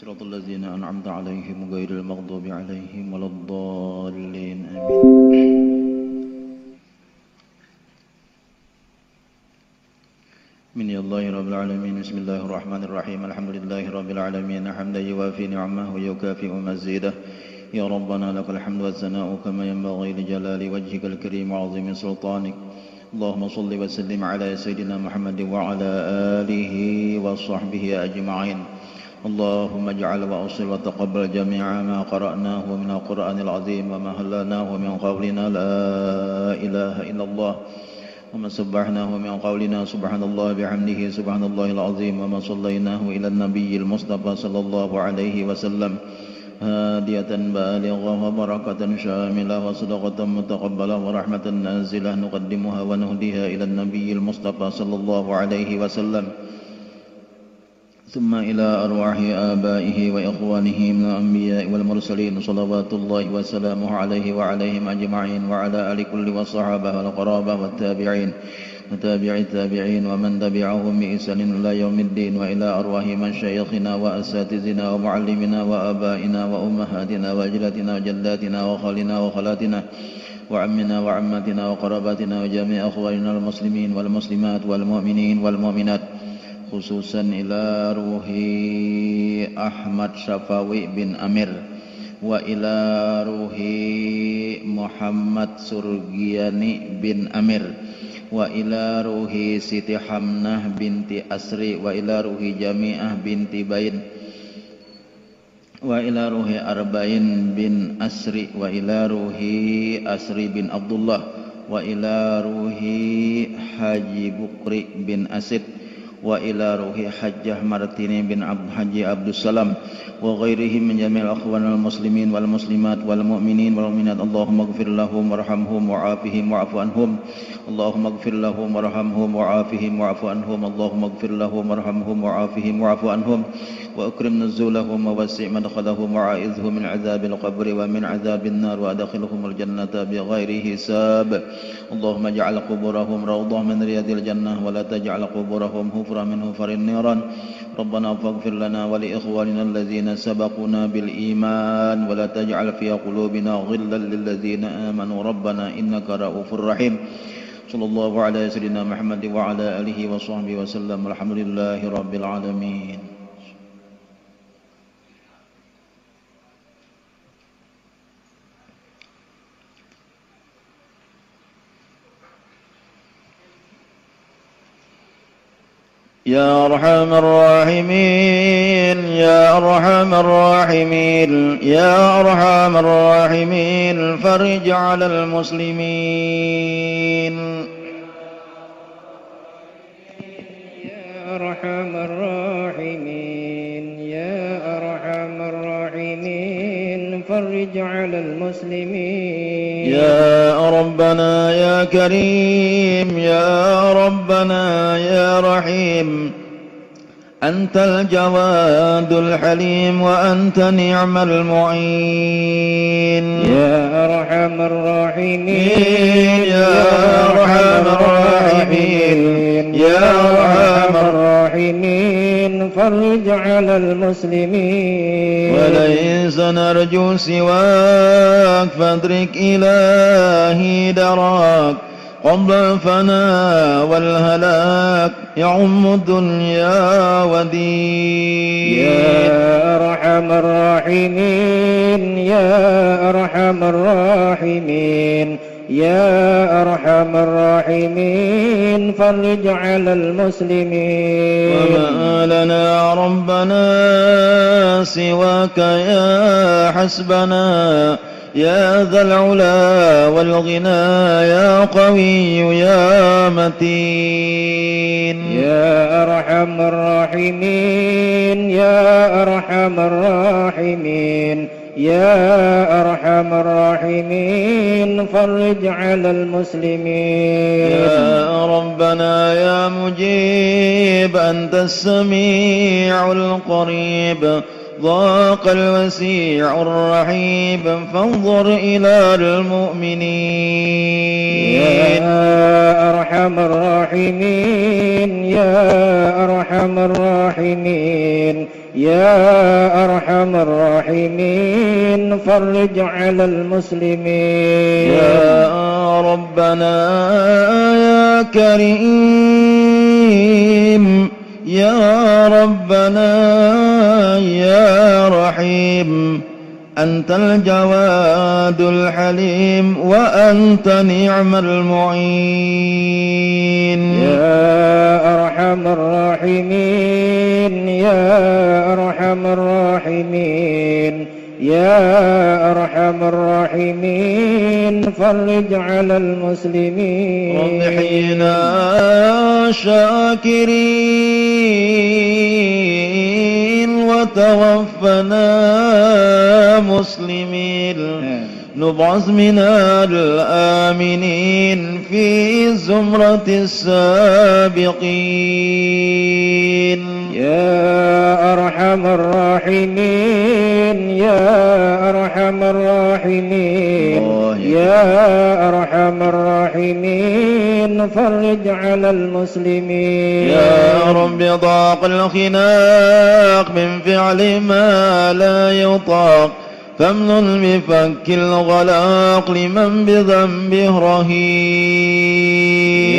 صراط الذين أنعمت عليهم غير المغضوب عليهم ولا الضالين آمين. من الله رب العالمين. بسم الله الرحمن الرحيم. الحمد لله رب العالمين حمدا يوافي نعمه ويكافئ مزيده. يا ربنا لك الحمد والثناء كما ينبغي لجلال وجهك الكريم وعظيم سلطانك. اللهم صل وسلم على سيدنا محمد وعلى آله وصحبه أجمعين. اللهم اجعل وأصل وتقبل جميع ما قرأناه من القرآن العظيم وما هلناه من قولنا لا إله إلا الله وما سبحناه من قولنا سبحان الله بحمده سبحان الله العظيم وما صليناه إلى النبي المصطفى صلى الله عليه وسلم هادية بالغة وبركة شاملة وصدقة متقبلة ورحمة نازلة نقدمها ونهديها إلى النبي المصطفى صلى الله عليه وسلم ثم إلى أرواح آبائه وإخوانه من الأنبياء والمرسلين صلوات الله وسلامه عليه وعليهم أجمعين وعلى آل كل والصحابة والقرابة والتابعين وتابع التابعين ومن تبعهم بإحسان إلى يوم الدين وإلى أرواح مشايخنا وأساتذتنا ومعلمنا وآبائنا وأمهاتنا وأجدادنا وجداتنا وخالنا وخالاتنا وعمنا وعماتنا وقراباتنا وجميع أخواننا المسلمين والمسلمات والمؤمنين والمؤمنات khususan ila ruhi Ahmad Syafawi bin Amir wa ila ruhi Muhammad Surgiani bin Amir wa ila ruhi Siti Hamnah binti Asri wa ila ruhi Jami'ah binti Bain wa ila ruhi Arba'in bin Asri wa ila ruhi Asri bin Abdullah wa ila ruhi Haji Bukri bin Asid wa ila ruhi Hajjah Martini bin Haji Abdussalam wa ghairihim min jami'il akhwanil muslimin wal muslimat wal mu'minin wal mu'minat. Allahumma ighfir lahum warhamhum wa'afihim wa'fu anhum. Allahumma ighfir lahum warhamhum wa'afihim wa'fu anhum. Allahumma ighfir lahum warhamhum wa'afihim wa'fu anhum wa akrim nuzulahum wa wasi' madkhalahum wa a'idhhum min 'adzabil qabri wa min 'adzabin nar wa adkhilhum al jannata bighairi hisab. Allahumma ij'al quburahum rawdah min riyadil jannah wa la taj'al quburahum hufra min hufarin niran. Rabbana faghfir lana wa li ikhwanina alladhina sabaquna bil iman wa la taj'al fi qulubina ghillan lil ladzina amanu rabbana innaka ra'ufur rahim. Sallallahu ala sayyidina Muhammad wa ala alihi wa sahbihi wa sallam. Alhamdulillahi rabbil alamin. يا أرحم الراحمين يا أرحم الراحمين يا أرحم الراحمين فرج على المسلمين يا أرحم الراحمين يا أرحم الراحمين فرج على المسلمين يا ربنا يا كريم يا ربنا يا رحيم أنت الجواد الحليم وأنت نعم المعين يا أرحم الراحمين يا أرحم الراحمين يا أرحم الراحمين فرج على المسلمين وليس نرجو سواك فادرك إلهي دراك قبل الفناء والهلاك يعم الدنيا ودين يا أرحم الراحمين يا أرحم الراحمين يا أرحم الراحمين فرج على المسلمين وما لنا ربنا سواك يا حسبنا يا ذا العلا والغنى يا قوي يا متين يا أرحم الراحمين يا أرحم الراحمين يا أرحم الراحمين فرج على المسلمين يا ربنا يا مجيب أنت السميع القريب ضاق الوسيع الرحيب فانظر إلى المؤمنين يا أرحم الراحمين يا أرحم الراحمين يا أرحم الراحمين فرج على المسلمين. يا ربنا يا كريم، يا ربنا يا رحيم، أنت الجواد الحليم وأنت نعم المعين. يا أرحم الراحمين، يا أرحم الراحمين، يا أرحم الراحمين فرج على المسلمين. رب حينا شاكرين وتوفنا مسلمين، نبعث من الآمنين في زمرة السابقين. يا أرحم الراحمين، يا أرحم الراحمين، يا أرحم الراحمين فرج على المسلمين. يا رب ضاق الخناق من فعل ما لا يطاق، فامنن بفك الغلاق لمن بذنبه رهين.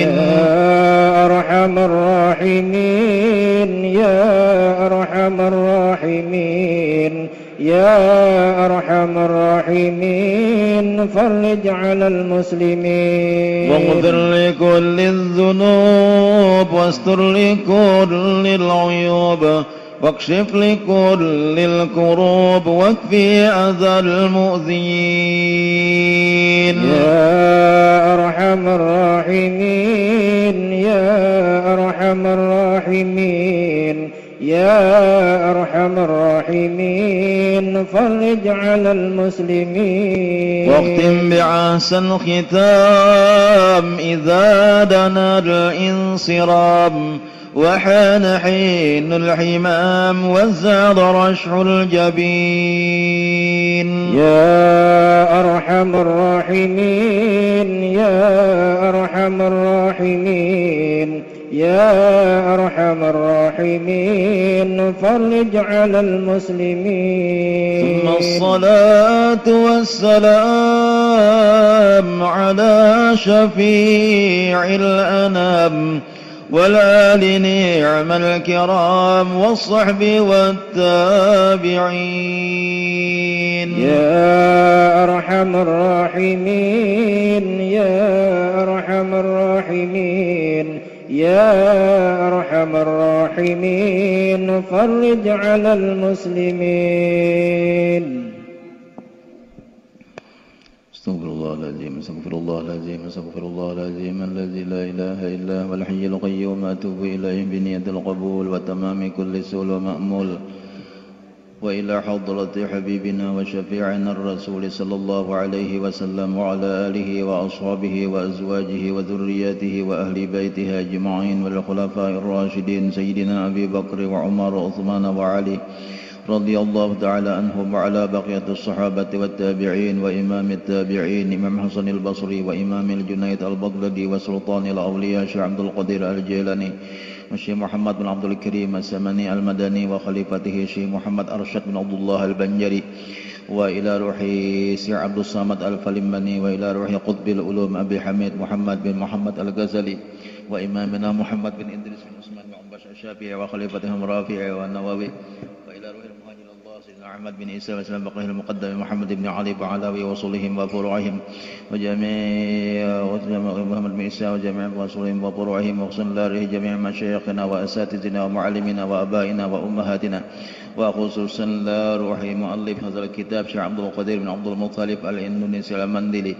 يا أرحم الراحمين، يا أرحم الراحمين، يا أرحم الراحمين فرج على المسلمين. واغفر لكل الذنوب واستر لكل العيوب، واكشف لكل الكروب واكفي أذى المؤذين. يا أرحم الراحمين، يا أرحم الراحمين، يا أرحم الراحمين فرج على المسلمين. واختم بعسى الختام إذا دنا الانصرام، وحان حين الحمام وزاد رشح الجبين. يا أرحم الراحمين، يا أرحم الراحمين، يا أرحم الراحمين فرج على المسلمين. ثم الصلاة والسلام على شفيع الأنام، والآل نعم الكرام والصحب والتابعين. يا أرحم الراحمين، يا أرحم الراحمين، يا أرحم الراحمين فرج على المسلمين. استغفر الله العظيم، استغفر الله العظيم، استغفر الله العظيم الذي لا إله إلا هو الحي القيوم، أتوب إليه بنية القبول وتمام كل سؤل ومأمول، وإلى حضرة حبيبنا وشفيعنا الرسول صلى الله عليه وسلم وعلى آله وأصحابه وأزواجه وذرياته وأهل بيته أجمعين، والخلفاء الراشدين سيدنا أبي بكر وعمر وعثمان وعلي رضي الله تعالى عنهم، وعلى بقية الصحابة والتابعين وإمام التابعين إمام حسن البصري وإمام الجنيد البغدادي وسلطان الأولياء شيخ عبد القادر الجيلاني والشيخ محمد بن عبد الكريم السمني المدني وخليفته الشيخ محمد أرشد بن عبد الله البنجري، وإلى روح الشيخ عبد الصمد الفلمني، وإلى روح قطب العلوم أبي حميد محمد بن محمد الغزالي، وإمامنا محمد بن إدريس بن عثمان بن عباس الشافعي وخليفتهم رافع والنووي، وإلى روح المهاجر الله سيدنا أحمد بن عيسى وسلم بقيه المقدم محمد بن علي وعلاوي وصولهم وفروعهم وجميع محمد بن عيسى وجميع وصولهم وفروعهم، وصل الله جميع مشايخنا وأساتذتنا ومعلمنا وأبائنا وأمهاتنا، وخصوصا لا روح مؤلف هذا الكتاب شيخ عبد القادر بن عبد المطلب الإندونيسي المندلي،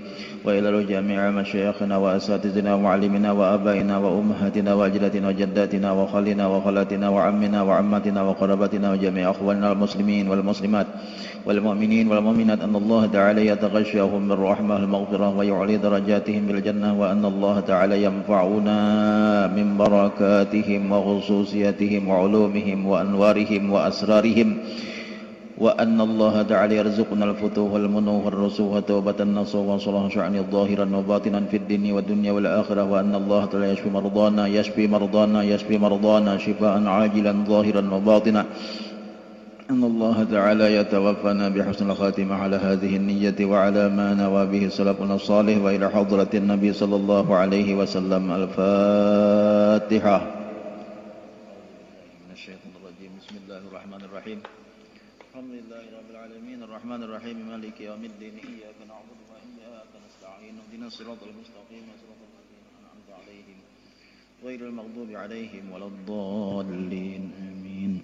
وإلى جميع مشايخنا وأساتذتنا ومعلمنا وآبائنا وأمهاتنا وأجدادنا وجداتنا وخالنا وخالاتنا وعمنا وعماتنا وقرابتنا وجميع أخواننا المسلمين والمسلمات والمؤمنين والمؤمنات أن الله تعالى يتغشاهم بالرحمة المغفرة ويعلي درجاتهم بالجنة، وأن الله تعالى ينفعنا من بركاتهم وخصوصياتهم وعلومهم وأنوارهم وأسرارهم، وأن الله تعالى يرزقنا الفتوح والمنوح والرسوخ وتوبة النصوح وصلاح شأن ظاهرا وباطنا في الدين والدنيا والآخرة، وأن الله تعالى يشفي مرضانا شفاء عاجلا ظاهرا وباطنا، أن الله تعالى يتوفنا بحسن الخاتمة على هذه النية وعلى ما نوى به سلفنا الصالح وإلى حضرة النبي صلى الله عليه وسلم. الفاتحة. من الشيطان الرجيم. بسم الله الرحمن الرحيم. الحمد لله رب العالمين الرحمن الرحيم مالك يوم الدين إياك نعبد وإياك نستعين اهدنا الصراط المستقيم صراط الذين أنعمت عليهم غير المغضوب عليهم ولا الضالين آمين.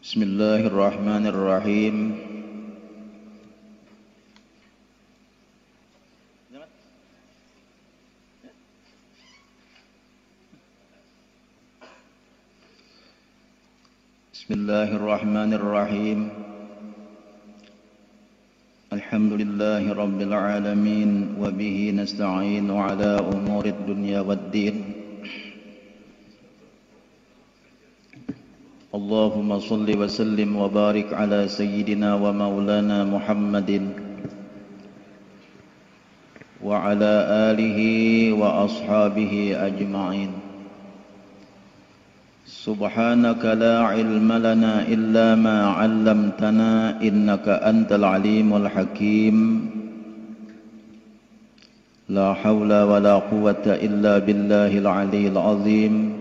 Bismillahirrahmanirrahim. Bismillahirrahmanirrahim. Alhamdulillahi rabbil alamin wa bihi nasta'inu ala umurid dunya waddin. Allahumma salli wa sallim wa barik ala sayyidina wa maulana Muhammadin wa ala alihi wa ashabihi ajma'in. Subhanaka la ilma lana illa ma 'allamtana innaka antal alimul hakim. La hawla wa la quwwata illa billahil aliyyil azim.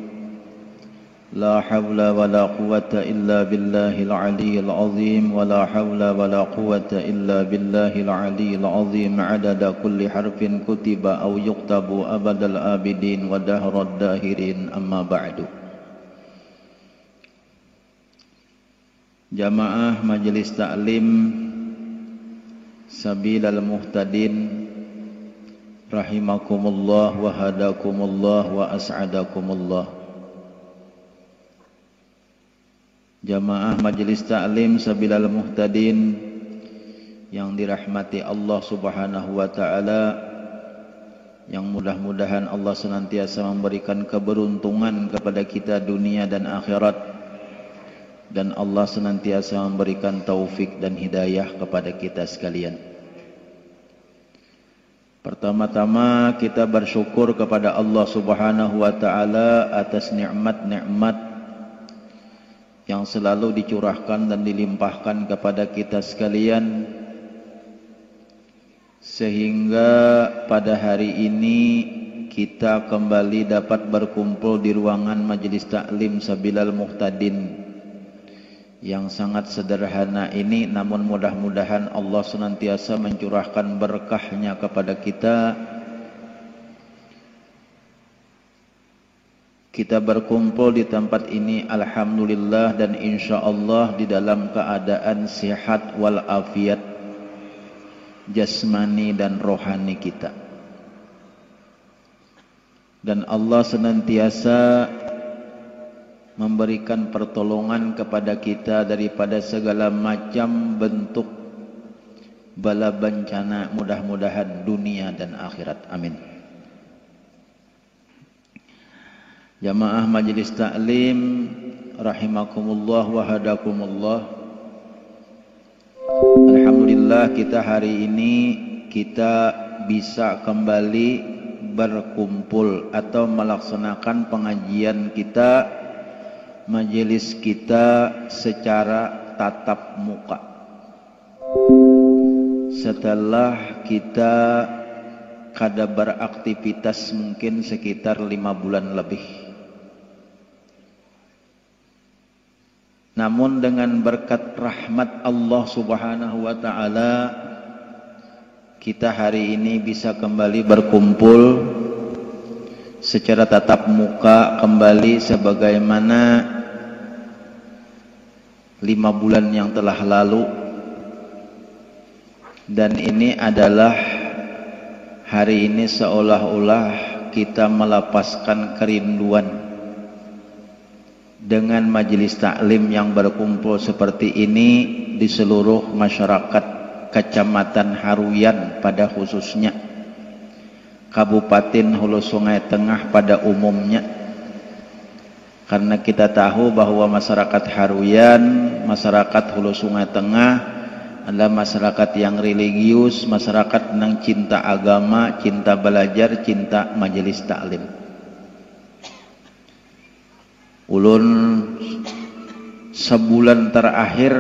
لا حول ولا قوة إلا بالله العلي العظيم ولا حول ولا قوة إلا بالله العلي العظيم عدد كل حرف كتب أو يكتب أبد الآبدين ودهر الداهرين أما بعد. Jamaah Majelis Ta'lim Sabilal Muhtadin rahimakumullah wa hadakumullah wa as'adakumullah. Jamaah Majelis Ta'lim Sabilal Muhtadin yang dirahmati Allah Subhanahu wa taala, yang mudah-mudahan Allah senantiasa memberikan keberuntungan kepada kita dunia dan akhirat, dan Allah senantiasa memberikan taufik dan hidayah kepada kita sekalian. Pertama-tama kita bersyukur kepada Allah Subhanahu wa taala atas nikmat-nikmat yang selalu dicurahkan dan dilimpahkan kepada kita sekalian, sehingga pada hari ini kita kembali dapat berkumpul di ruangan Majelis Ta'lim Sabilal Muhtadin yang sangat sederhana ini, namun mudah-mudahan Allah senantiasa mencurahkan berkahnya kepada kita. Kita berkumpul di tempat ini alhamdulillah dan insyaallah di dalam keadaan sehat walafiat jasmani dan rohani kita. Dan Allah senantiasa memberikan pertolongan kepada kita daripada segala macam bentuk bala bencana, mudah-mudahan dunia dan akhirat. Amin. Jamaah Majelis Ta'lim rahimakumullah wa hadakumullah. Alhamdulillah kita hari ini kita bisa kembali berkumpul atau melaksanakan pengajian kita, majelis kita secara tatap muka. Setelah kita kada beraktivitas mungkin sekitar 5 bulan lebih. Namun dengan berkat rahmat Allah Subhanahu wa taala, kita hari ini bisa kembali berkumpul secara tatap muka kembali sebagaimana 5 bulan yang telah lalu. Dan ini adalah hari ini seolah-olah kita melepaskan kerinduan dengan majelis taklim yang berkumpul seperti ini di seluruh masyarakat Kecamatan Haruyan pada khususnya, Kabupaten Hulu Sungai Tengah pada umumnya. Karena kita tahu bahwa masyarakat Haruyan, masyarakat Hulu Sungai Tengah adalah masyarakat yang religius, masyarakat yang cinta agama, cinta belajar, cinta majelis taklim. Ulun sebulan terakhir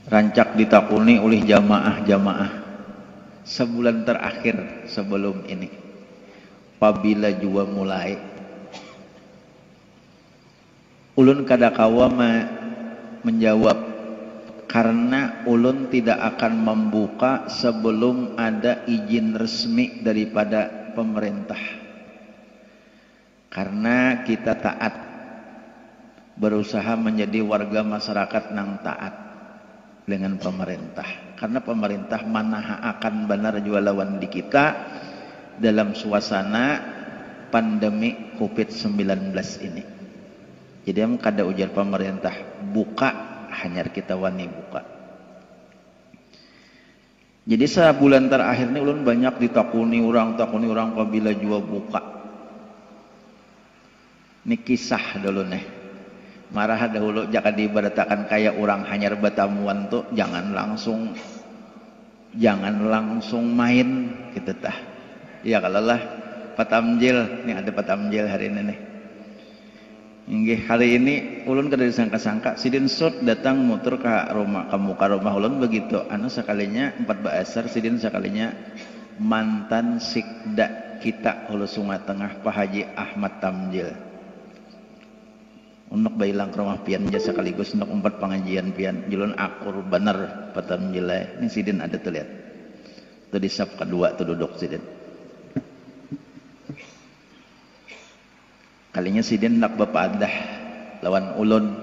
rancak ditakuni oleh jamaah-jamaah. Sebulan terakhir sebelum ini, apabila jua mulai, ulun kadakawa menjawab, karena ulun tidak akan membuka sebelum ada izin resmi daripada pemerintah. Karena kita taat, berusaha menjadi warga masyarakat yang taat dengan pemerintah. Karena pemerintah mana akan benar jua lawan di kita dalam suasana pandemi COVID-19 ini. Jadi kada ujar pemerintah buka, hanya kita wani buka. Jadi sebulan terakhir ini ulun banyak takuni orang apabila jua buka. Ini kisah dulu nih. Marah dahulu jika diibaratkan kayak orang hanyar batamuan tuh jangan langsung main gitu tah. Ya kalau lah patamjil, nih ada patamjil hari ini nih. Inggih hari ini ulun kada disangka-sangka sidin sot datang muter ke muka rumah ulun begitu. Anu sekalinya 4 Baasar sidin sekalinya mantan sikda kita Hulu Sungai Tengah Pak Haji Ahmad Tamjil. Untuk bailang ke rumah pian jasa sekaligus untuk 4 pengajian pian julun akur bener patamjilai. Ini sidin ada tuh lihat. Tuh di sab kedua tuh duduk sidin. Kalinya sidin nak bepadah lawan ulun.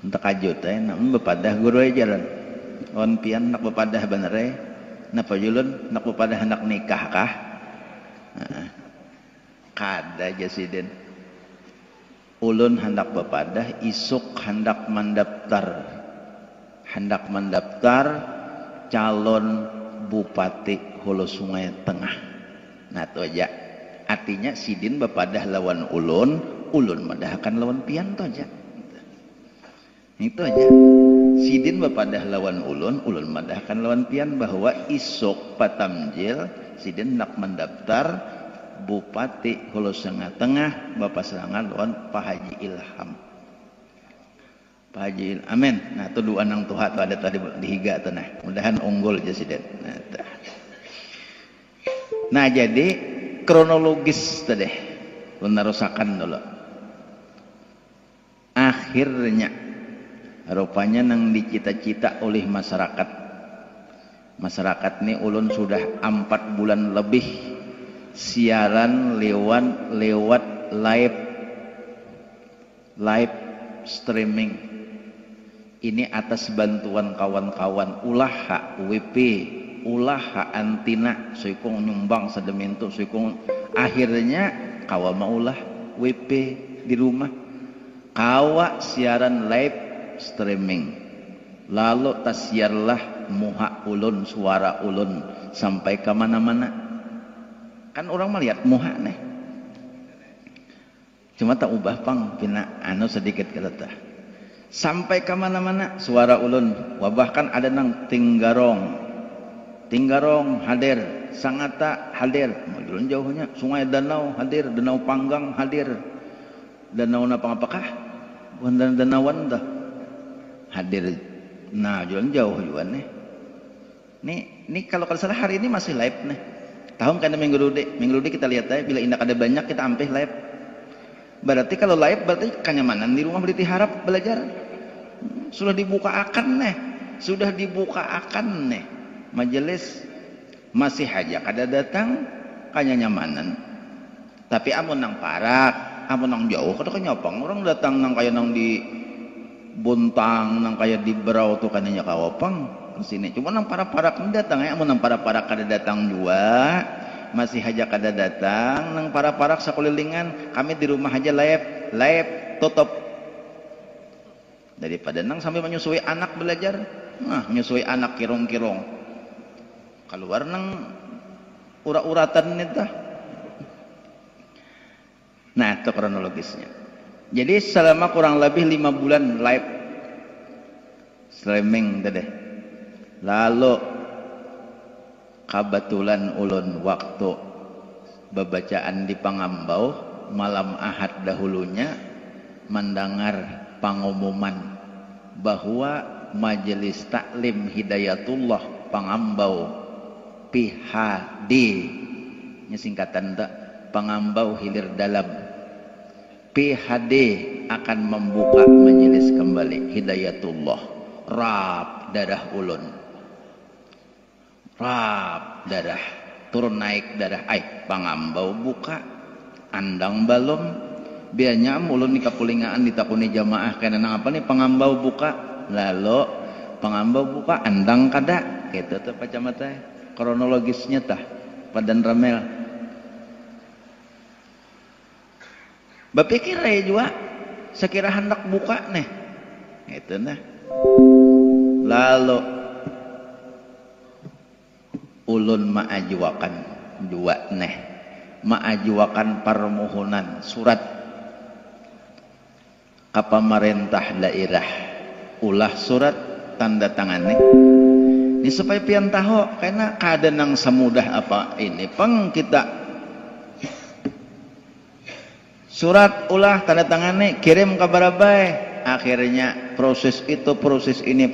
Untuk kajut namun bepadah guru ajaran. Lawan pian nak bepadah bener napa julun nak bepadah hendak nikah kah? Kada aja sidin. Ulun hendak bepadah, isuk hendak mendaftar calon Bupati Hulu Sungai Tengah. Nah itu aja. Artinya sidin bepadah lawan ulun madahkan lawan pian to aja. Itu aja. Sidin bepadah lawan ulun madahkan lawan pian bahwa isuk patamjil sidin hendak mendaftar Bupati Hulu Sungai Tengah Bapak serangan lawan Pak Haji Ilham. Pak Haji Ilham. Amin. Nah itu doa nang Tuhan tuh ada tadi dihiga tuh nah. Mudahan unggul jasiden. Nah jadi kronologis tadi penerusakan dulu. Akhirnya rupanya nang dicita-cita oleh masyarakat. Masyarakat ini ulun sudah 4 bulan lebih siaran lewat live streaming ini atas bantuan kawan-kawan ulah WP ulah antina suikung nyumbang sedemintu suikung akhirnya kawa maulah WP di rumah kawa siaran live streaming lalu tasiarlah muha ulun suara ulun sampai ke mana-mana. Kan orang melihat muha nih. Cuma tak ubah pang pina anu sedikit kata. Sampai ke mana-mana suara ulun. Bahkan ada nang Tinggarong hadir, Sangata hadir. Ulun jauhnya Sungai Danau hadir, Danau Panggang hadir. Danau napa apakah? Bukan danauan dah. Hadir. Nah, ulun jauh juga nih. Nih kalau salah hari ini masih live nih. Tahun kan minggu ludi kita lihat aja bila indak ada banyak kita ampih live. Berarti kalau live berarti kenyamanan di rumah berarti harap belajar. Sudah dibuka akan nih majelis masih aja kada datang kanya nyamanan. Tapi amun nang parak, amun nang jauh kada nyopang orang datang nang kaya nang di Buntang nang kaya di Berau tuh kan nya kawopang sini. Cuma nang para-para kan datang ya, amun nang para-para kada datang juga masih haja kada datang nang para-parak sakulilingan, kami di rumah aja laep tutup. Daripada nang sambil menyusui anak belajar, nah menyusui anak kirong-kirong. Keluar nang ura-uratan nita. Nah, itu kronologisnya. Jadi selama kurang lebih 5 bulan live streaming deh. Lalu kebetulan ulun waktu bebacaan di Pangambau malam Ahad dahulunya mendengar pengumuman bahwa Majelis Taklim Hidayatullah Pangambau PHD, ini singkatan tak, Pangambau Hilir Dalam, PHD akan membuka majelis kembali Hidayatullah. Rap darah ulun, rap darah turun naik darah. Pangambau buka andang balom bianya ulun dikapulingaan ditakuni jamaah kena nang apa nih Pangambau buka, lalu Pangambau buka andang kada gitu tuh pacamata kronologisnya tah padan ramel. Bapikir ya juga sekira hendak buka nih itu nah. Lalu ulun maajuakan dua nih, maajuakan permohonan surat ke pemerintah daerah, ulah surat tanda tangan nih. Ini supaya pian tahu karena keadaan yang semudah apa ini peng kita surat ulah tanda tangan nih kirim ke barabai, akhirnya proses itu proses ini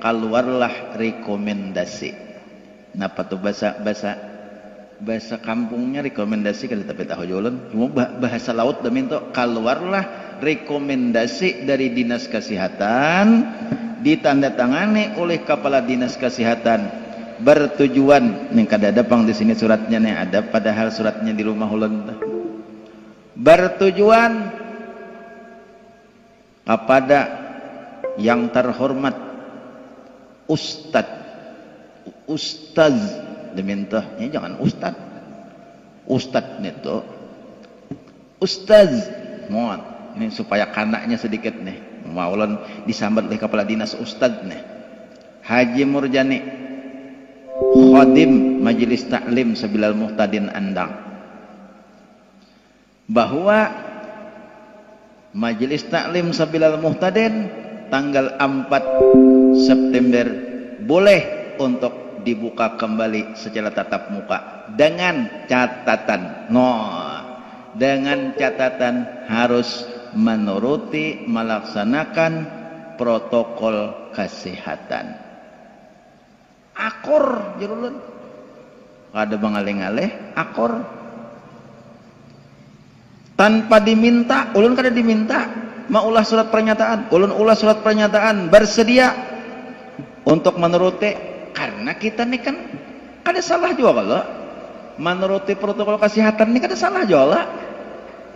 keluarlah rekomendasi. Napa tuh bahasa kampungnya rekomendasi kada tapi tahu jualan cuma bahasa laut daminto keluarlah rekomendasi dari Dinas Kesehatan ditandatangani oleh Kepala Dinas Kesehatan bertujuan nih kada ada pang di sini suratnya nih ada padahal suratnya di rumah ulun bertujuan kepada yang terhormat Ustaz diminta ya jangan Ustaz itu Ustaz mohon ini supaya kanaknya sedikit nih maulon disambat oleh Kepala Dinas Ustaz nih Haji Murjani Khadim Majelis Taklim Sabilal Muhtadin Andang bahwa Majelis Taklim Sabilal Muhtadin tanggal 4 September boleh untuk dibuka kembali secara tatap muka dengan catatan dengan catatan harus menuruti melaksanakan protokol kesehatan. Akor jerulun kada bangalih-alih akor tanpa diminta, ulun kada diminta maulah surat pernyataan, ulun ulah surat pernyataan bersedia untuk menuruti karena kita nih kan kada salah juga kalau menuruti protokol kesehatan ini kada salah juga.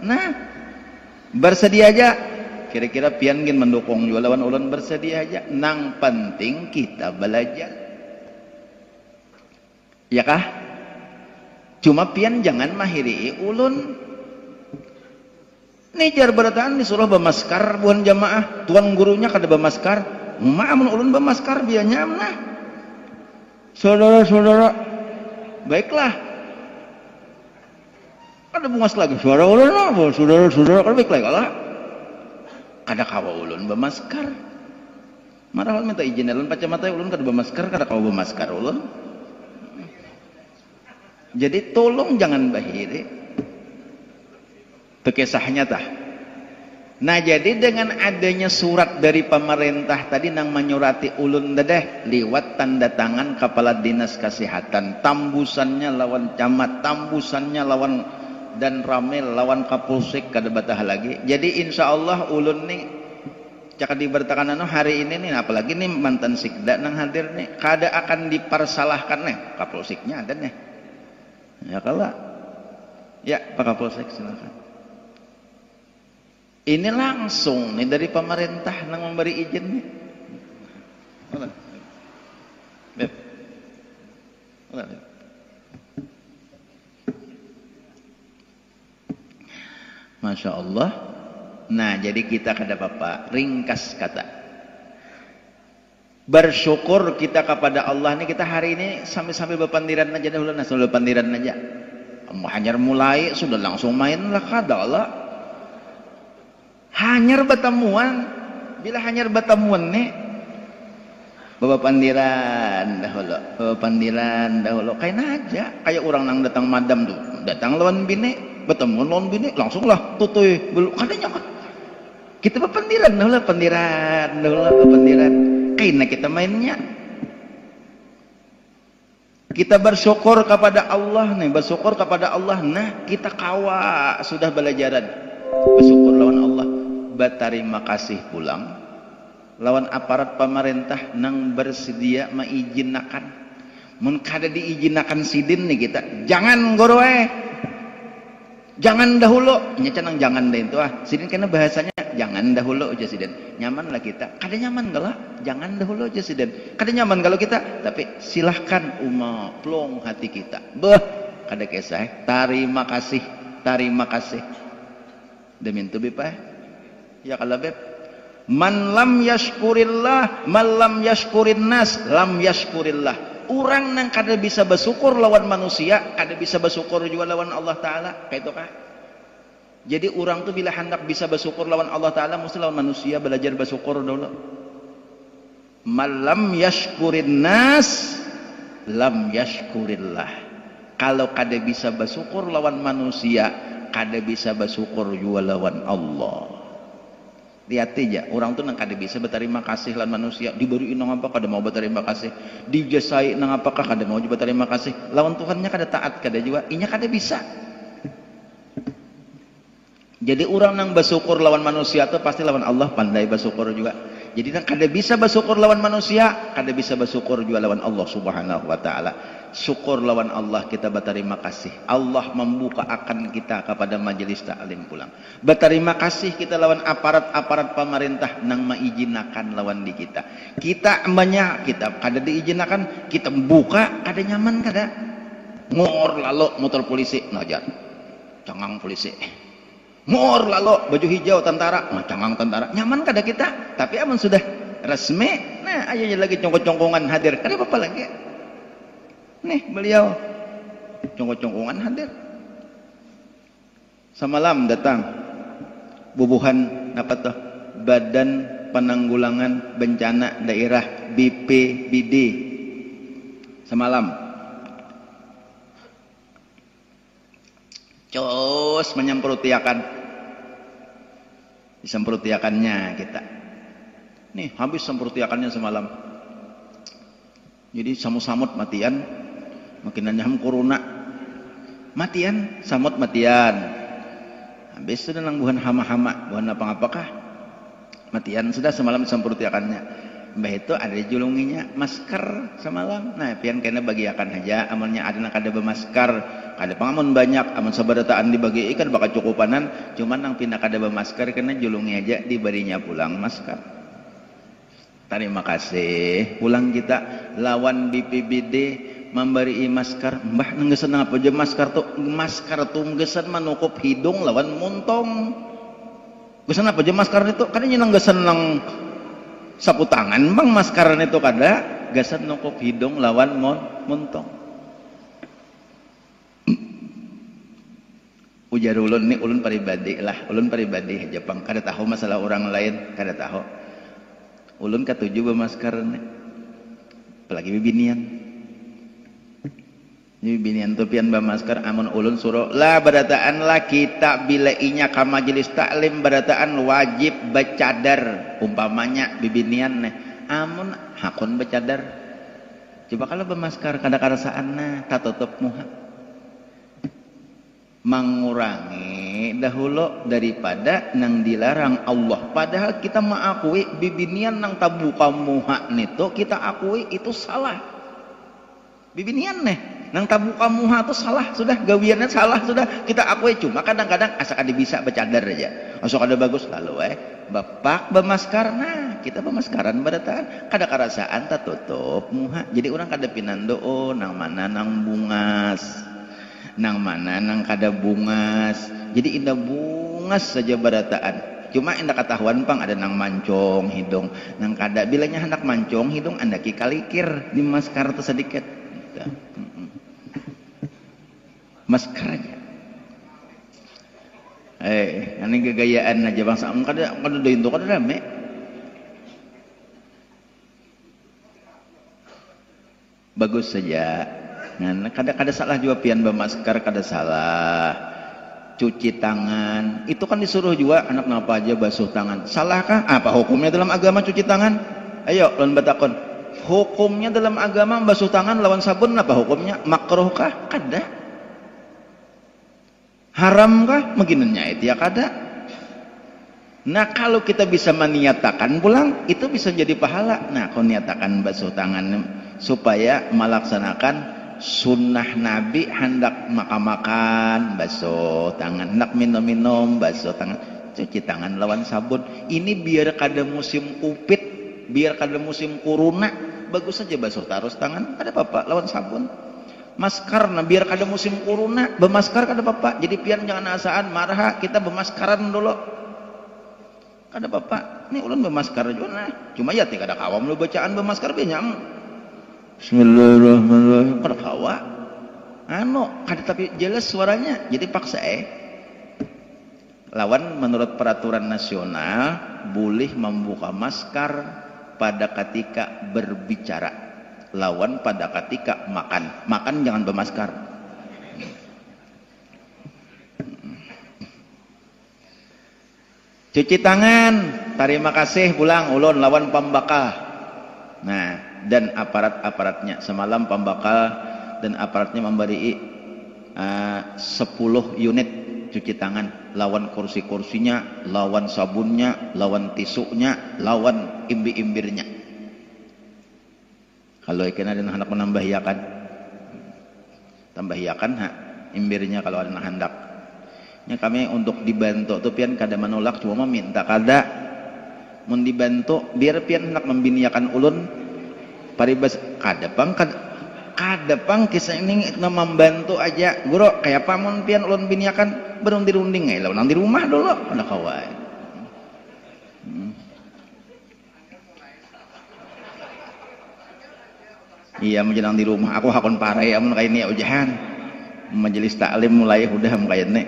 Nah bersedia aja kira-kira pian gin mendukung juga lawan ulun bersedia aja nang penting kita belajar ya kah cuma pian jangan mahiri ulun nijar berataan disuruh bemaskar buan jamaah tuan gurunya kada bemaskar ma'amun ulun bemaskar bianya nah saudara-saudara baiklah kada bungas lagi suara ulun lah saudara-saudara kada baiklah kalah kada kawa ulun bemaskar marahal minta izin ulun pacamata ulun kada bemaskar kada kawa bemaskar ulun jadi tolong jangan bahiri bekesahnya tah. Nah jadi dengan adanya surat dari pemerintah tadi nang menyurati ulun dedeh liwat tanda tangan Kepala Dinas Kesehatan tambusannya lawan camat tambusannya lawan dan ramil lawan kapolsek kada batah lagi jadi insya Allah ulun nih cakap diberitakan hari ini nih apalagi nih mantan sikda nang hadir nih kada akan dipersalahkan nih kapolseknya ada nih ya kalah ya Pak Kapolsek silakan. Ini langsung nih dari pemerintah yang memberi izin nih. Beb. Masya Allah. Nah jadi kita kada apa-apa, ringkas kata, bersyukur kita kepada Allah nih. Kita hari ini sambil berpandiran aja dahulu, sambil berpandiran aja. Hanyar mulai sudah langsung main lah kada Allah. Hanyar bertemuan, bila hanyar bertemuan nih, berpandiran dahulu, kayak aja, kayak orang nang datang madam tuh, datang lawan bini, bertemu lawan bini, langsung lah tutuy, belum kadanya kan. Kita berpandiran dahulu, berpandiran. Kayaknya kita mainnya. Kita bersyukur kepada Allah nih, bersyukur kepada Allah. Nah, kita kawa sudah belajaran bersyukur lawan Allah. Berterima kasih pulang lawan aparat pemerintah nang bersedia mengizinakan. Mun kada diizinakan sidin nih kita, jangan goroe. Jangan dahulu, nya cenang jangan deh itu sidin kena bahasanya jangan dahulu aja sidin. Nyaman lah kita. Kada nyaman galah, jangan dahulu aja sidin. Kada nyaman kalau kita, tapi silahkan plong hati kita. Kada kisah. Terima kasih. Demi itu bipah. Ya kalau beb. Man lam yashkurillah, man lam yashkurin nas, lam yashkurillah. Orang nang kada bisa bersyukur lawan manusia, kada bisa bersyukur juga lawan Allah Ta'ala. Kayak itu kah? Jadi orang tuh bila hendak bisa bersyukur lawan Allah Ta'ala, mesti lawan manusia belajar bersyukur dulu. Malam yashkurin nas, lam yashkurillah. Kalau kada bisa bersyukur lawan manusia, kada bisa bersyukur juga lawan Allah. Lihat aja, orang tuh nang kada bisa berterima kasih lawan manusia, diberi nang apa kada mau berterima kasih, dijasai nang apakah kada mau juga berterima kasih, lawan Tuhannya kada taat kada juga, inya kada bisa. Jadi orang nang bersyukur lawan manusia tuh pasti lawan Allah pandai bersyukur juga. Jadi nang kada bisa bersyukur lawan manusia, kada bisa bersyukur juga lawan Allah Subhanahu wa taala. Syukur lawan Allah, kita berterima kasih. Allah membuka akan kita kepada majelis taklim pulang. Berterima kasih kita lawan aparat pemerintah nang maizinakan lawan di kita. Kita kada diizinakan, kita buka kada nyaman kada. Ngor lalu motor polisi ngajar. Cangang polisi. Ngor lalu baju hijau tentara, cangang tentara. Nyaman kada kita? Tapi aman sudah resmi. Nah, ayo lagi congkong-congkongan hadir. Kada apa lagi? Nih beliau congkong-congkongan hadir. Semalam datang bubuhan apa tuh, Badan Penanggulangan Bencana Daerah BPBD semalam. Cos menyemprutiakan, disemprutiakannya kita. Nih habis semprutiakannya semalam. Jadi samut-samut matian. Makin nyaham corona matian, samut matian. Habis sudah nang buhan hama-hama, buhan apa-apakah matian sudah semalam semprutiakannya. Mbah itu ada julunginya masker semalam. Nah pian kena bagiakan aja, amalnya ada nang kada bermasker, kada pangamun banyak, amun sabarataan dibagi ikan bakal cukupanan, cuman nang pindah kada bermasker kena julungi aja dibarinya pulang masker. Terima kasih pulang kita lawan BPBD memberi masker. Mbah nenggesan apa aja masker tuh nenggesan manukup hidung lawan muntong. Gesan apa aja masker itu kadanya nenggesan nang sapu tangan bang maskeran itu kada gesan nukup hidung lawan muntong. Ujar ulun nih, ulun pribadi aja bang, kada tahu masalah orang lain, kada tahu. Ulun katuju bermasker nih, apalagi bibinian. Bibinian tuh pian bermasker, amun ulun suruh lah berataan lah kita bila inya ka majelis taklim berataan wajib bercadar, umpamanya bibinian nih, amun hakun bercadar. Coba kalau bermasker kada karasaan nah, tak tutup muha. Mengurangi dahulu daripada nang dilarang Allah. Padahal kita mengakui bibinian nang tabuka muha nito kita akui itu salah. Bibinian nih nang tabuka muha itu salah sudah, gawiannya salah sudah kita akui. Cuma kadang-kadang asa kada bisa bercadar aja, asa kada bagus lalu bapak bermasker. Nah kita bermaskeran berataan kada karasaan tak tutup muha. Jadi orang kada pinando nang mana nang bungas, nang mana nang kada bungas. Jadi indah bungas bungas saja barataan. Cuma indah ketahuan pang ada nang mancong hidung, nang kada bilanya hendak mancong hidung anda kalikir di maskar tu sedikit. Maskar aja. Ini kegayaan aja bangsa. Kada doin tu kada rame. Bagus saja. Nah, kada salah juga pian bermasker, kada salah. Cuci tangan, itu kan disuruh juga anak ngapa aja basuh tangan. Salahkah? Apa hukumnya dalam agama cuci tangan? Ayo, lawan batakon. Hukumnya dalam agama basuh tangan lawan sabun apa hukumnya? Makruhkah? Kada. Haramkah? Meginannya itu ya kada. Nah, kalau kita bisa meniatakan pulang, itu bisa jadi pahala. Nah, kau niatakan basuh tangan supaya melaksanakan sunnah Nabi, hendak makan basuh tangan, hendak minum basuh tangan, cuci tangan lawan sabun. Ini biar kada musim kupit, biar kada musim corona, bagus saja basuh terus tangan, ada apa-apa lawan sabun. Masker, nah biar kada musim corona, bermasker kada apa-apa. Jadi pian jangan asaan marah, kita bermaskeran dulu. Kada apa-apa. Ini ulun bermasker juga nah. Cuma ya tidak ada kawam lu bacaan bermasker binyam. Bismillahirrahmanirrahim. Kada kawa. Kada tapi jelas suaranya. Jadi paksa lawan menurut peraturan nasional boleh membuka masker pada ketika berbicara. Lawan pada ketika makan. Makan jangan bermasker. Cuci tangan. Terima kasih pulang ulun lawan pembakal. Nah, dan aparat-aparatnya semalam pembakal dan aparatnya memberi 10 unit cuci tangan, lawan kursi-kursinya, lawan sabunnya, lawan tisunya, lawan imbi-imbirnya. Kalau ikan ada hendak menambah hiakan, tambah hiakan imbirnya kalau ada hendak. Ya, kami untuk dibantu tuh pian kada menolak, cuma meminta kada mun dibantu biar pian hendak membiniakan ulun paribas kada pang kisah ini membantu aja guru kayak pamun pian ulun biniakan berung dirunding lawan di rumah dulu ada kawan. Iya menjelang di rumah aku hakon parai amun kayak ini ujahan majelis taklim mulai udah kayak ini.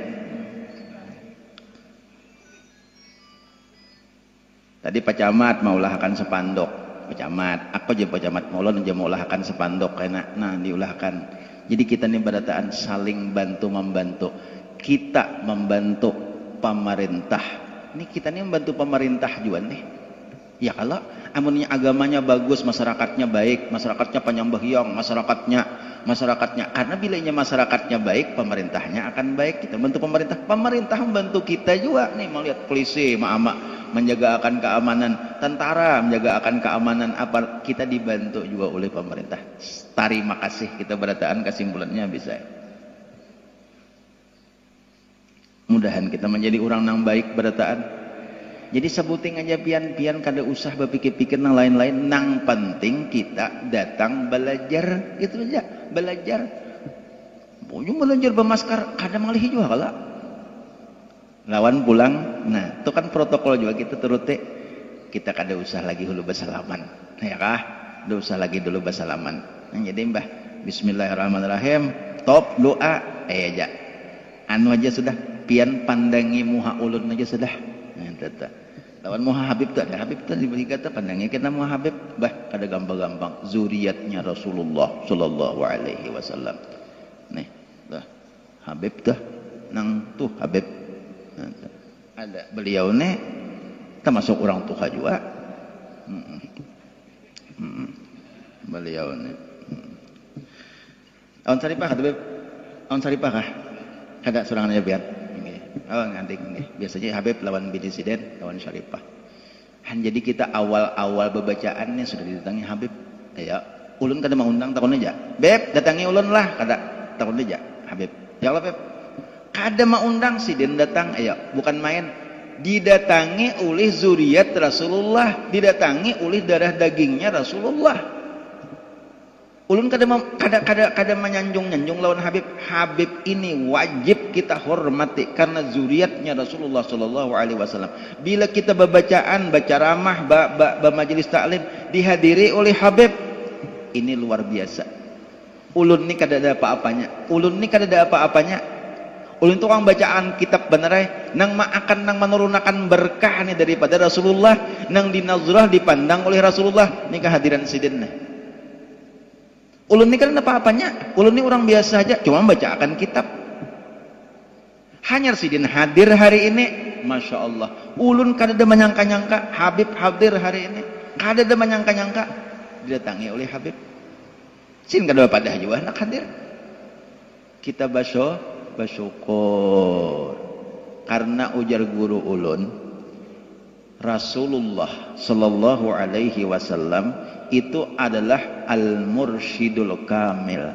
Tadi Pak Camat mau ulahkan sepanduk. Pak Camat, aku aja Pak Camat Maulon aja mau ulahkan sepanduk karena nah diulahkan. Jadi kita nih berataan saling bantu membantu. Kita membantu pemerintah. Ini kita nih membantu pemerintah juga nih. Ya kalau amunnya agamanya bagus, masyarakatnya baik, masyarakatnya penyembahyang, masyarakatnya karena bilanya masyarakatnya baik, pemerintahnya akan baik. Kita bantu pemerintah membantu kita juga nih. Mau lihat polisi, menjaga akan keamanan, tentara menjaga akan keamanan, apa kita dibantu juga oleh pemerintah. Terima kasih kita berataan kesimpulannya bisa. Mudahan kita menjadi orang yang baik berataan. Jadi sebuting aja pian kada usah berpikir-pikir nang lain-lain, nang penting kita datang belajar itu aja, belajar. Punya belajar bermasker kada malih juga kalau lawan pulang. Nah, itu kan protokol juga kita turuti. Kita kada usah lagi dulu bersalaman. Ya kah? Kada usah lagi dulu bersalaman. Nah, jadi mbah, bismillahirrahmanirrahim. Top doa aja. Anu aja sudah, pian pandangi muha ulun aja sudah. Nah, tata. Lawan muha Habib tak, Habib tak dibagi kata pandangi kita muha Habib, bah kada gampang-gampang. Zuriatnya Rasulullah sallallahu alaihi wasallam. Nih, dah. Habib dah nang tuh Habib. Ada beliau nih termasuk orang tua juga. Beliau nih awan saripah kata Beb, awan saripah kah kada sorangan aja biar oh ngantik nih biasanya Habib lawan Bidisiden lawan Syarifah. Jadi kita awal-awal bebacaannya sudah didatangi Habib ya ulun kada mengundang takon aja Beb datangi ulun lah kada takon aja Habib ya Allah Beb kada mengundang si den datang ayo bukan main didatangi oleh zuriat Rasulullah, didatangi oleh darah dagingnya Rasulullah. Ulun kada menyanjung-nyanjung lawan Habib. Habib ini wajib kita hormati karena zuriatnya Rasulullah sallallahu alaihi wasallam. Bila kita baca ramah, majelis taklim dihadiri oleh Habib, ini luar biasa. Ulun ni kada ada apa-apanya. Ulun tu orang bacaan kitab benerai nang akan menurunkan berkah ni daripada Rasulullah, nang dinazrah dipandang oleh Rasulullah ni kehadiran sidin. Ulun ni kan apa-apanya, ulun ni orang biasa aja, cuma bacakan kitab. Hanya sidin hadir hari ini, Masya Allah. Ulun kada ada menyangka-nyangka Habib hadir hari ini, kada ada menyangka-nyangka didatangi oleh Habib. Sin kada pada juga nak hadir. Kita bersyukur karena ujar guru ulun, Rasulullah sallallahu alaihi wasallam itu adalah al-mursyidul kamil.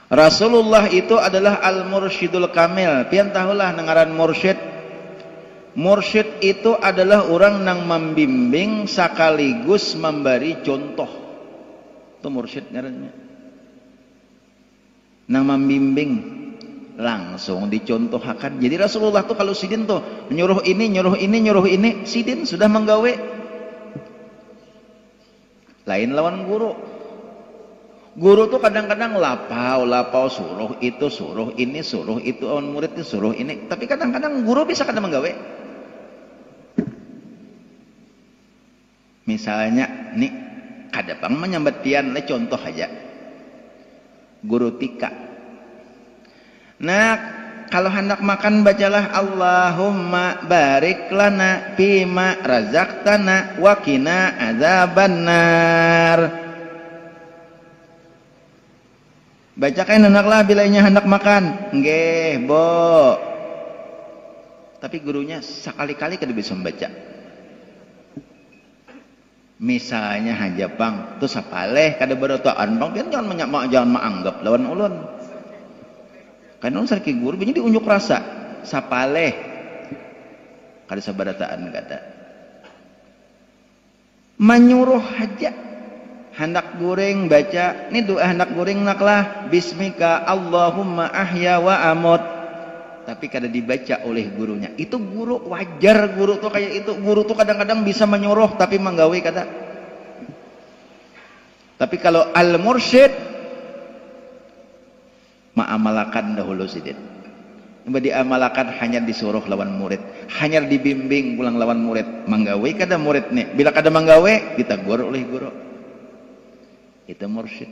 Rasulullah itu adalah al-mursyidul kamil. Pian tahulah nengaran mursyid. Mursyid itu adalah orang yang membimbing sekaligus memberi contoh. Itu mursyid ngarannya. Nang membimbing langsung dicontohkan. Jadi Rasulullah tuh kalau sidin tuh nyuruh ini, sidin sudah menggawe. Lain lawan guru. Guru tuh kadang-kadang lapau suruh itu, suruh ini, suruh itu, awan murid itu suruh ini. Tapi kadang-kadang guru bisa kada menggawe. Misalnya nih kada pang menyambatian le contoh aja. Guru tika. Nah, kalau hendak makan bacalah Allahumma barik lana fima razaqtana wa qina adzabannar. Bacakan hendaklah bilanya hendak makan. Nggih, Bo. Tapi gurunya sekali-kali kada bisa membaca. Misalnya haja pang, tu sapaleh kada berotaan pang, pian jangan menganggap lawan ulun. Kan ulun sarki guru banyak diunjuk rasa, sapaleh kada sabarataan kata. Menyuruh haja hendak goreng baca, ni doa hendak goreng naklah bismika Allahumma ahya wa amut. Tapi kada dibaca oleh gurunya. Itu guru wajar, guru tuh kayak itu. Guru tuh kadang-kadang bisa menyuruh tapi menggawe kada. Tapi kalau al-mursyid ma'amalakan dahulu sidin. Diamalakan hanya disuruh lawan murid, hanya dibimbing pulang lawan murid. Menggawe kada murid nih. Bila kada menggawe ditegur oleh guru. Itu mursyid.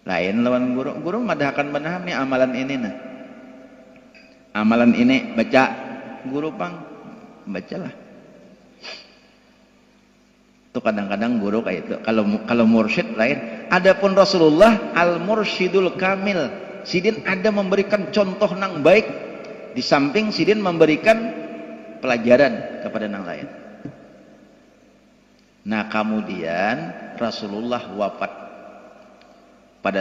Lain lawan guru. Guru madahkan manaham nih amalan ini nah. Amalan ini baca, guru pang bacalah. Itu kadang-kadang guru kayak itu. Kalau mursyid lain. Adapun Rasulullah al-mursyidul kamil. Sidin ada memberikan contoh nang baik. Di samping sidin memberikan pelajaran kepada nang lain. Nah kemudian Rasulullah wafat pada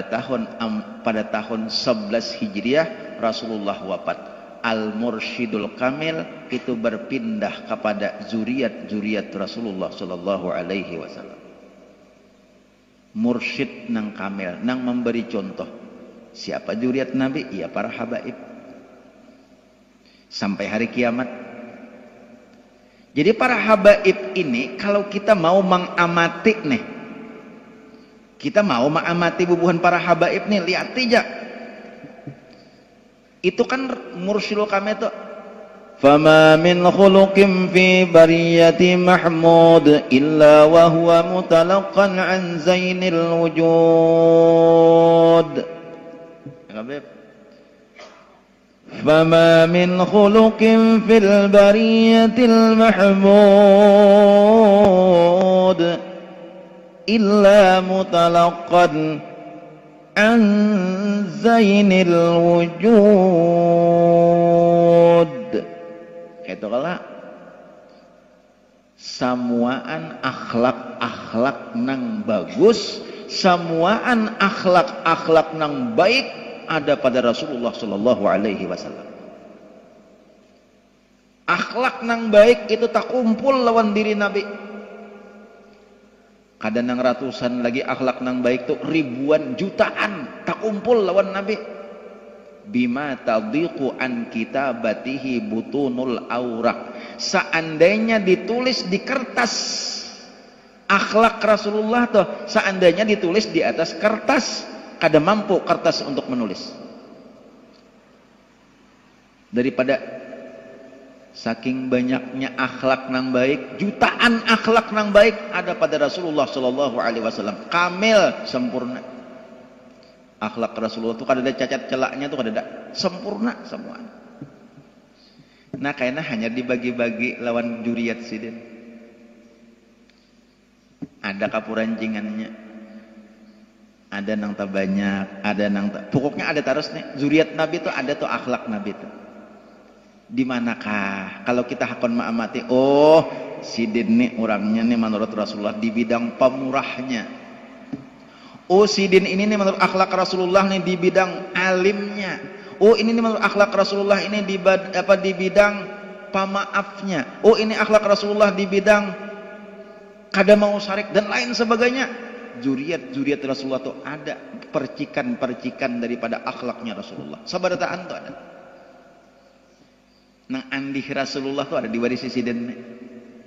tahun 11 Hijriah. Rasulullah wafat. Al-Mursyidul Kamil itu berpindah kepada zuriat Rasulullah sallallahu alaihi wasallam. Mursyid nang kamil, nang memberi contoh. Siapa zuriat Nabi? Ya para habaib. Sampai hari kiamat. Jadi para habaib ini kalau kita mau mengamati nih. Kita mau mengamati bubuhan para habaib nih, lihat aja. Itu kan mursyidul kamil itu. Fama min khuluqin fi bariyati mahmud illa wa huwa mutalaqqan an zainil wujud. Fama min khuluqin fil bariyatil mahmud illa mutalaqqan an zainil wujud. Itu kala samuaan akhlak nang bagus, samuaan akhlak nang baik ada pada Rasulullah sallallahu alaihi wasallam. Akhlak nang baik itu tak kumpul lawan diri Nabi. Kadang ratusan lagi akhlak nang baik tuh ribuan jutaan tak kumpul lawan Nabi. Bima tadhiqu an kitabatihi butunul aurak. Seandainya ditulis di kertas akhlak Rasulullah tuh, seandainya ditulis di atas kertas, kada mampu kertas untuk menulis. Daripada saking banyaknya akhlak nang baik, jutaan akhlak nang baik ada pada Rasulullah Shallallahu Alaihi Wasallam, kamil sempurna. Akhlak Rasulullah tuh kada ada cacat celaknya, tuh kada ada, sempurna semua. Nah kayaknya hanya dibagi-bagi lawan juriat sidin. Ada kapurancingannya, ada nang tak banyak, ada nang tak, pokoknya ada terus nih. Zuriat Nabi tuh ada tuh akhlak Nabi tuh. Di manakah kalau kita hakon ma'amati, oh sidin nih orangnya nih menurut Rasulullah di bidang pemurahnya. Oh sidin ini nih menurut akhlak Rasulullah nih di bidang alimnya. Oh ini nih menurut akhlak Rasulullah ini di bidang pemaafnya. Oh ini akhlak Rasulullah di bidang kada mau syarik dan lain sebagainya. Zuriat Rasulullah tuh ada percikan-percikan daripada akhlaknya Rasulullah. Sabarataan tuh ada. Nang andih Rasulullah tuh ada di waris sidin.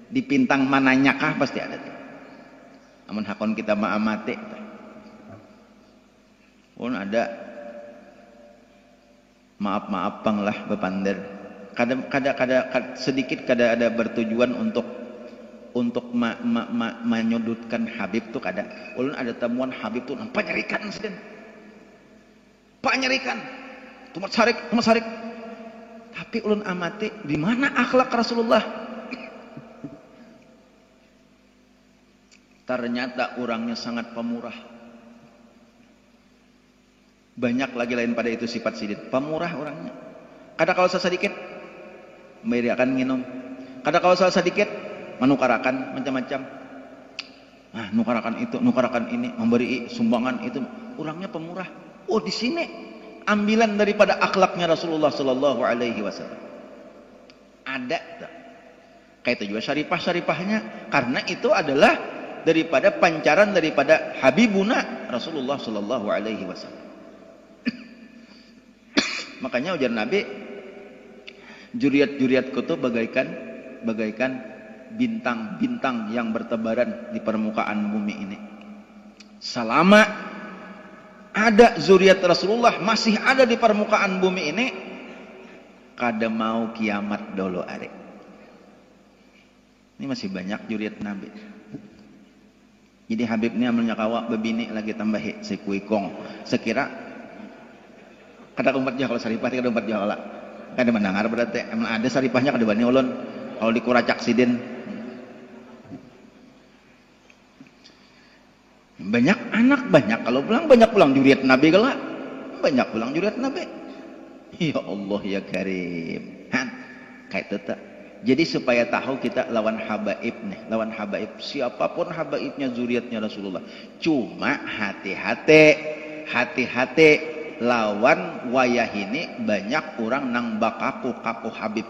Di pintang mananya kah pasti ada tuh. Amun hakon kita ma'amate. Pun ada maaf pang lah bepander. Kada sedikit kada ada bertujuan untuk menyudutkan Habib tuh kada. Ulun ada temuan Habib tuh nampak nyerikan sidin. Pak nyerikan. Tumat sarik. Tapi ulun amati di mana akhlak Rasulullah? Ternyata orangnya sangat pemurah. Banyak lagi lain pada itu sifat sidin. Pemurah orangnya. Kada kalau sedikit memberikan minum. Kada kalau sedikit menukarakan macam-macam. Nah, nukarakan itu, nukarakan ini, memberi sumbangan itu. Orangnya pemurah. Oh, di sini ambilan daripada akhlaknya Rasulullah Sallallahu Alaihi Wasallam. Ada. Kayak itu juga syarifahnya. Karena itu adalah daripada pancaran daripada Habibuna Rasulullah Sallallahu Alaihi Wasallam. Makanya ujar Nabi, juriat-juriatku tuh bagaikan bintang-bintang yang bertebaran di permukaan bumi ini. Selama ada zuriat Rasulullah masih ada di permukaan bumi ini, kada mau kiamat dulu are. Ini masih banyak juriat Nabi. Jadi Habib ini amalnya kawa bebini lagi tambahi sekuikong. Sekira kada umat kalau saripah kada umat lah. Kada mendengar berarti emang ada saripahnya kada bani ulun. Kalau dikuracak sidin. Banyak anak banyak kalau pulang juriat Nabi kala. Banyak pulang juriat Nabi. Ya Allah ya Karim. Kayak itu. Jadi supaya tahu kita lawan habaib nih, lawan habaib siapapun habaibnya zuriatnya Rasulullah. Cuma hati-hati lawan wayah ini banyak orang nang bakaku Habib.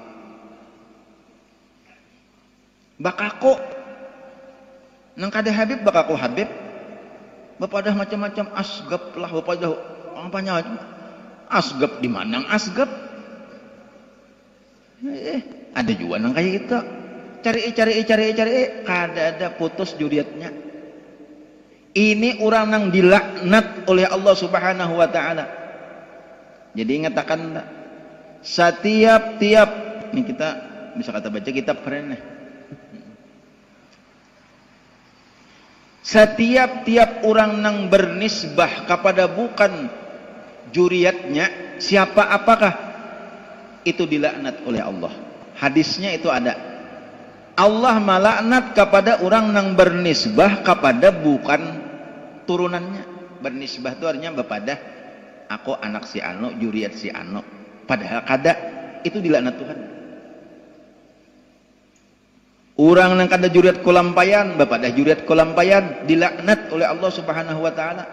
Bakaku nang kada Habib bakaku Habib. Bapadah macam-macam asgap lah, bapadah apanya asgap di mana asgap. Ada juga nang kayak gitu. Cari kada ada putus juriatnya. Ini orang nang dilaknat oleh Allah Subhanahu wa taala. Jadi ingatakan setiap ini kita bisa kata baca kitab keren nih. Setiap orang nang bernisbah kepada bukan juriatnya, siapa apakah itu dilaknat oleh Allah. Hadisnya itu ada. Allah melaknat kepada orang nang bernisbah kepada bukan turunannya. Bernisbah itu artinya bepada aku anak si anu, juriat si anu. Padahal kada, itu dilaknat Tuhan. Orang nang kada juriat kolampayan, bepada juriat kolampayan dilaknat oleh Allah Subhanahu wa taala.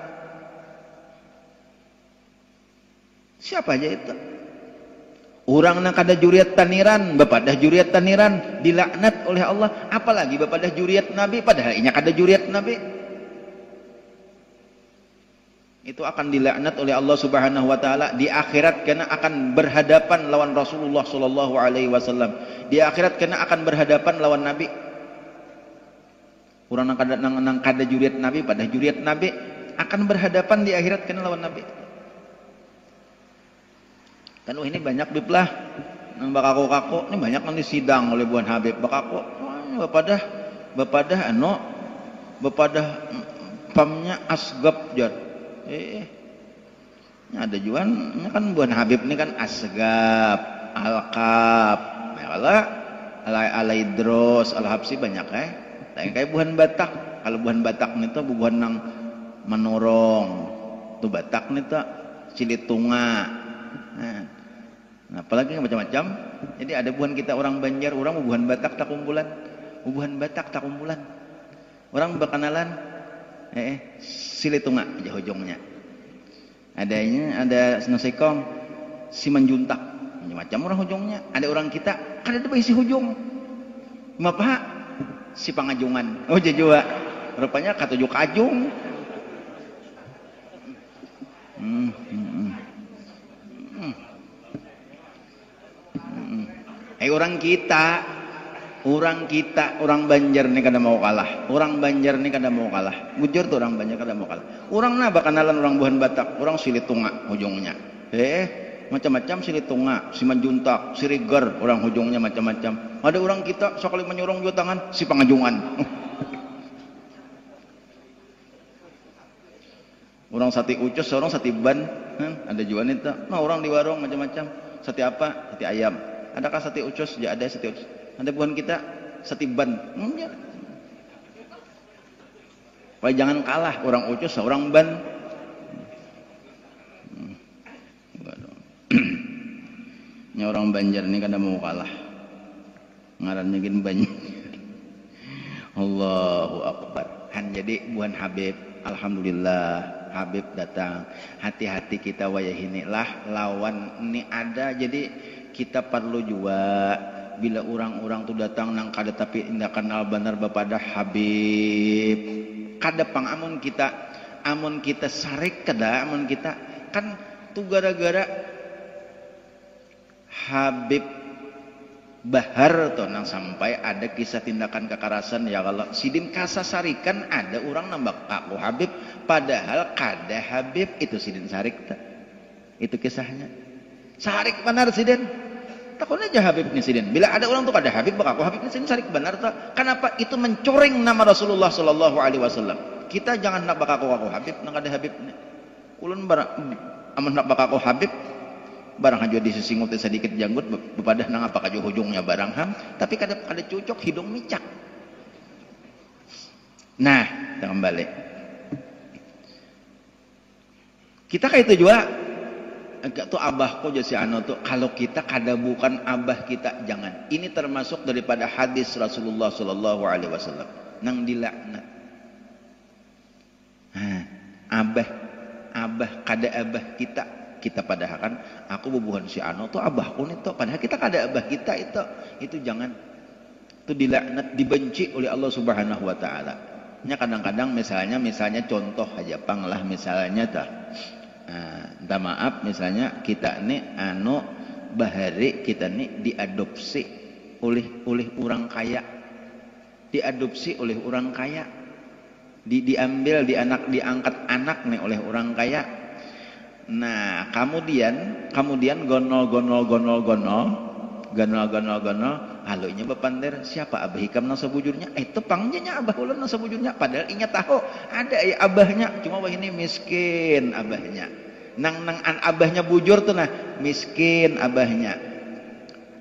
Siapa aja itu? Orang nang kada juriat taniran, bepada juriat taniran dilaknat oleh Allah. Apalagi bepada juriat Nabi, padahal inya kada juriat Nabi. itu akan dilaknat oleh Allah Subhanahu wa taala di akhirat karena akan berhadapan lawan Rasulullah sallallahu alaihi wasallam. Di akhirat karena akan berhadapan lawan Nabi. Urang nang kada juriat Nabi pada juriat Nabi akan berhadapan di akhirat karena lawan Nabi. Kan ini banyak biplah nang bakaku-kaku ini banyak nang disidang oleh Buan Habib bakaku. Bapadah pamnya asgab jar. Ada juan kan Buan Habib ini kan asgab, alkap, alaidros, alhabsi banyak kayak Buan Batak. Kalau Buan Batak nih tuh buan nang menorong tuh Batak nih tuh Cilitunga. Nah, apalagi macam-macam. Jadi ada buan kita orang Banjar, orang buan Batak tak kumpulan, buan Batak tak kumpulan. Orang berkenalan, Cilitunga aja hujungnya. Ada Senosekong, Simanjuntak, macam orang hujungnya. Ada orang kita, kan ada isi hujung. Apa? Si Pangajungan. Oh jajua, rupanya katujuk kajung. Orang Banjar nih kada mau kalah. Orang Banjar nih kada mau kalah. Bujur tuh orang Banjar kada mau kalah. Orang nah bakanalan orang Buhan Batak, orang Silitunga ujungnya. Macam-macam Silitunga, Simanjuntak, Sirigar, orang ujungnya macam-macam. Ada orang kita sekali menyorong dua tangan, si Pangajungan. Orang sate ucus, orang sate ban, ada jual itu. Nah orang di warung macam-macam. Sate apa? Sate ayam. Adakah sate ucus? Ya ada sate ucus. Ada bukan kita sate ban. Ya. Supaya jangan kalah orang ucus, orang ban. Nya orang Banjar ini kada mau kalah. Ngarannya gin banyak. Allahu Akbar. Jadi buan Habib, alhamdulillah Habib datang. Hati-hati kita wayah inilah lawan ini ada. Jadi kita perlu juga bila orang-orang tu datang nang kada tapi indah kenal benar bapada Habib. Kada pang amun kita sarik kada amun kita kan tu gara-gara Habib Bahar tuh nang sampai ada kisah tindakan kekerasan ya kalau sidin kasasarikan ada orang nambah kaku Habib padahal kada Habib itu sidin sarik tak itu kisahnya sarik benar sidin takut aja Habib nih sidin bila ada orang tuh kada Habib bakaku Habib nih sidin sarik benar tak kenapa itu mencoreng nama Rasulullah Sallallahu Alaihi Wasallam kita jangan nak bakaku Habib nang kada Habib nih ulun amun nak bakaku Habib barang aja disesingut sedikit janggut bepadah nang apa kajo hujungnya barang ham tapi kada cocok hidung micak. Nah kita kembali kita kayak itu juga tuh abahku jadi anu tuh kalau kita kada bukan abah kita jangan ini termasuk daripada hadis Rasulullah Sallallahu Alaihi Wasallam nang dilaknat. Abah kada abah kita padahal kan aku bubuhan si Ano tuh abahku nih tuh padahal kita kada abah kita itu jangan itu dilaknat dibenci oleh Allah Subhanahu Wa Taala. Nya kadang-kadang misalnya contoh aja panglah misalnya minta maaf misalnya kita nih bahari kita nih diadopsi oleh orang kaya diambil diangkat anak nih oleh orang kaya. Nah kemudian gonol halunya bepander siapa abah hikam nang sebujurnya itu pangjanya abah ulun nang sebujurnya padahal inya tahu ada abahnya cuma wah ini miskin abahnya nang abahnya bujur tuh nah miskin abahnya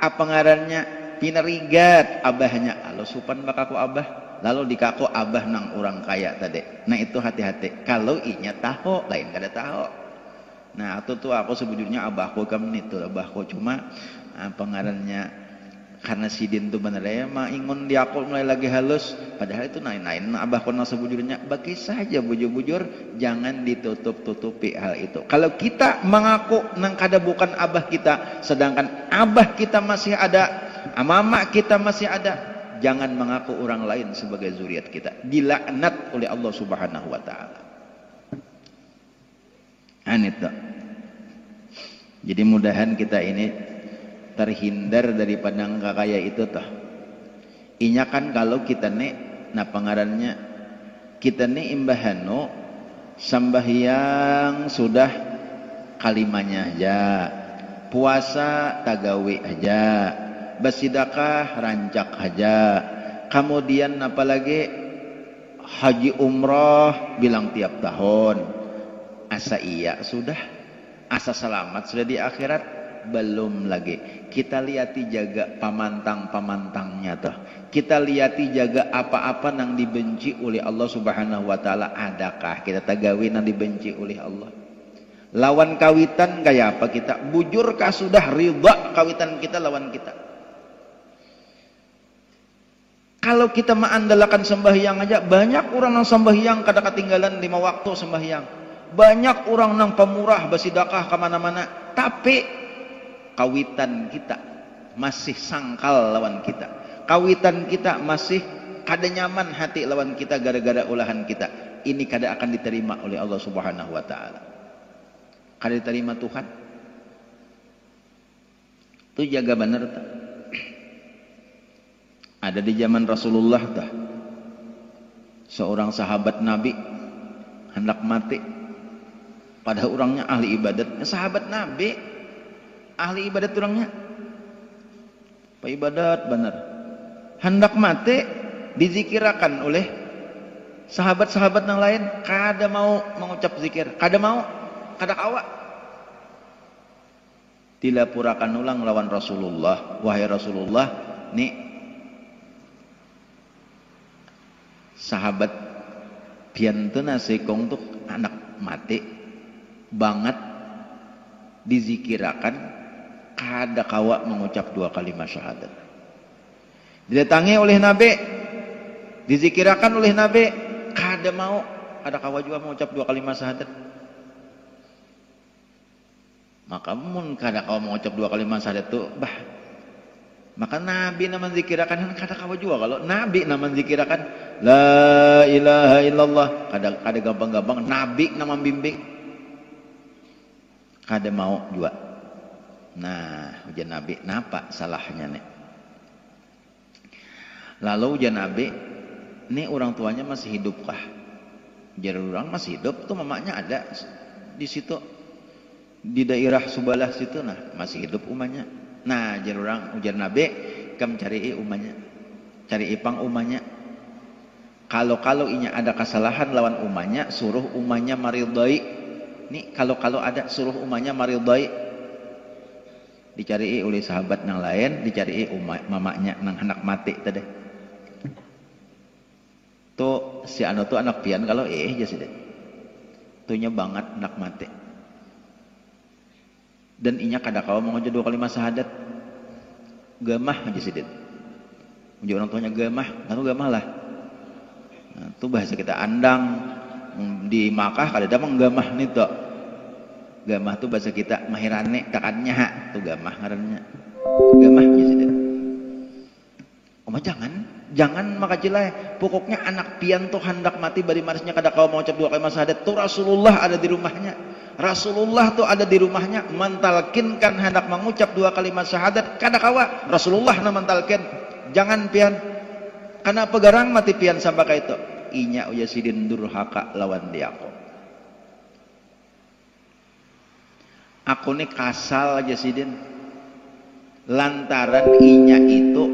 apa ngarannya pinerigat abahnya alo supan bakaku abah lalu dikaku abah nang orang kaya tadi. Nah itu hati-hati kalau inya tahu lain kada tahu. Nah itu tuh aku sebujurnya abahku kamu itu abahku cuma pengarannya karena sidin tuh bener ya mah ingun dia aku mulai lagi halus padahal itu nain abahku nang sebujurnya bagi saja bujur-bujur jangan ditutup-tutupi hal itu. Kalau kita mengaku nang kada bukan abah kita sedangkan abah kita masih ada mama kita masih ada jangan mengaku orang lain sebagai zuriat kita dilaknat oleh Allah Subhanahu Wa Taala. Itu. Jadi mudahan kita ini terhindar daripada kaya itu toh. Inya kan kalau kita nih, nah pengarannya kita nih imbahano sambahyang sudah kalimanya aja, puasa tagawe aja, bersedekah rancak aja, kemudian apalagi haji umrah bilang tiap tahun, asa iya sudah, asa selamat sudah di akhirat belum lagi. Kita lihati jaga pamantang-pamantangnya tuh. Kita lihati jaga apa-apa yang dibenci oleh Allah Subhanahu wa taala, adakah kita tagawin yang dibenci oleh Allah? Lawan kawitan kayak apa kita? Bujurkah sudah ridha kawitan kita lawan kita? Kalau kita mengandalkan sembahyang aja, banyak orang yang sembahyang kada ketinggalan 5 waktu sembahyang. Banyak orang yang pemurah bersedekah kemana-mana, tapi kawitan kita masih sangkal lawan kita. Kawitan kita masih kada nyaman hati lawan kita gara-gara ulahan kita. Ini kada akan diterima oleh Allah Subhanahu wa taala. Kada diterima Tuhan. Itu jaga benar tak? Ada di zaman Rasulullah tak? Seorang sahabat Nabi hendak mati. Pada orangnya ahli ibadat. Sahabat Nabi ahli ibadat orangnya. Pak ibadat benar. Hendak mati dizikirakan oleh sahabat-sahabat yang lain, kada mau mengucap zikir, kada mau, kada kawa. Dilapurakan ulang lawan Rasulullah, wahai Rasulullah, nih sahabat piantuna sekong tuh anak mati banget dizikirakan, kada kawa mengucap 2 kalimat syahadat. Didatangi oleh Nabi, dizikirakan oleh Nabi, kada mau, ada kawa juga mengucap 2 kalimat syahadat. Maka mun kada kawa mengucap 2 kalimat syahadat itu, maka Nabi nama zikirakan kada kawa juga. Kalau Nabi nama zikirakan la ilaha illallah, kada gampang-gampang. Nabi nama bimbing, kada mau juga. Nah, ujian Nabi, napa salahnya nih? Lalu ujian Nabi, ini orang tuanya masih hidup kah? Jadi orang masih hidup, tuh mamanya ada di situ, di daerah Subalah situ, nah masih hidup umanya. Nah jadi orang ujian Nabi, kam cari umanya, cari ipang umanya. Kalau inya ada kesalahan lawan umanya, suruh umanya maridai. Nih kalau ada suruh umanya maridai. Dicari oleh sahabat yang lain, dicari mamanya nang hendak mati tadi. Tuh si anu tuh anak pian kalau aja sih deh. Tuhnya banget hendak mati. Dan inya kada kawa mengucap 2 kalimat syahadat. Gamah aja sih deh. Menjadi orang tuanya gamah, kan gamah lah. Nah, tuh bahasa kita andang di Makkah kada ada menggamah nih tuh. Gamah tuh bahasa kita mahirane kakaknya tuh gamah ngarannya. Gamah aja sih deh. Oma jangan maka cilai. Pokoknya anak pian tuh hendak mati bari marisnya kada kawa mengucap 2 kalimat syahadat. Tuh Rasulullah ada di rumahnya. Rasulullah tuh ada di rumahnya mentalkinkan hendak mengucap 2 kalimat syahadat kada kawa. Rasulullah na mentalkin. Jangan pian. Karena pegarang mati pian sampai ka itu. Inya uya sidin durhaka lawan diako. Aku nih kasal aja sidin. Lantaran inya itu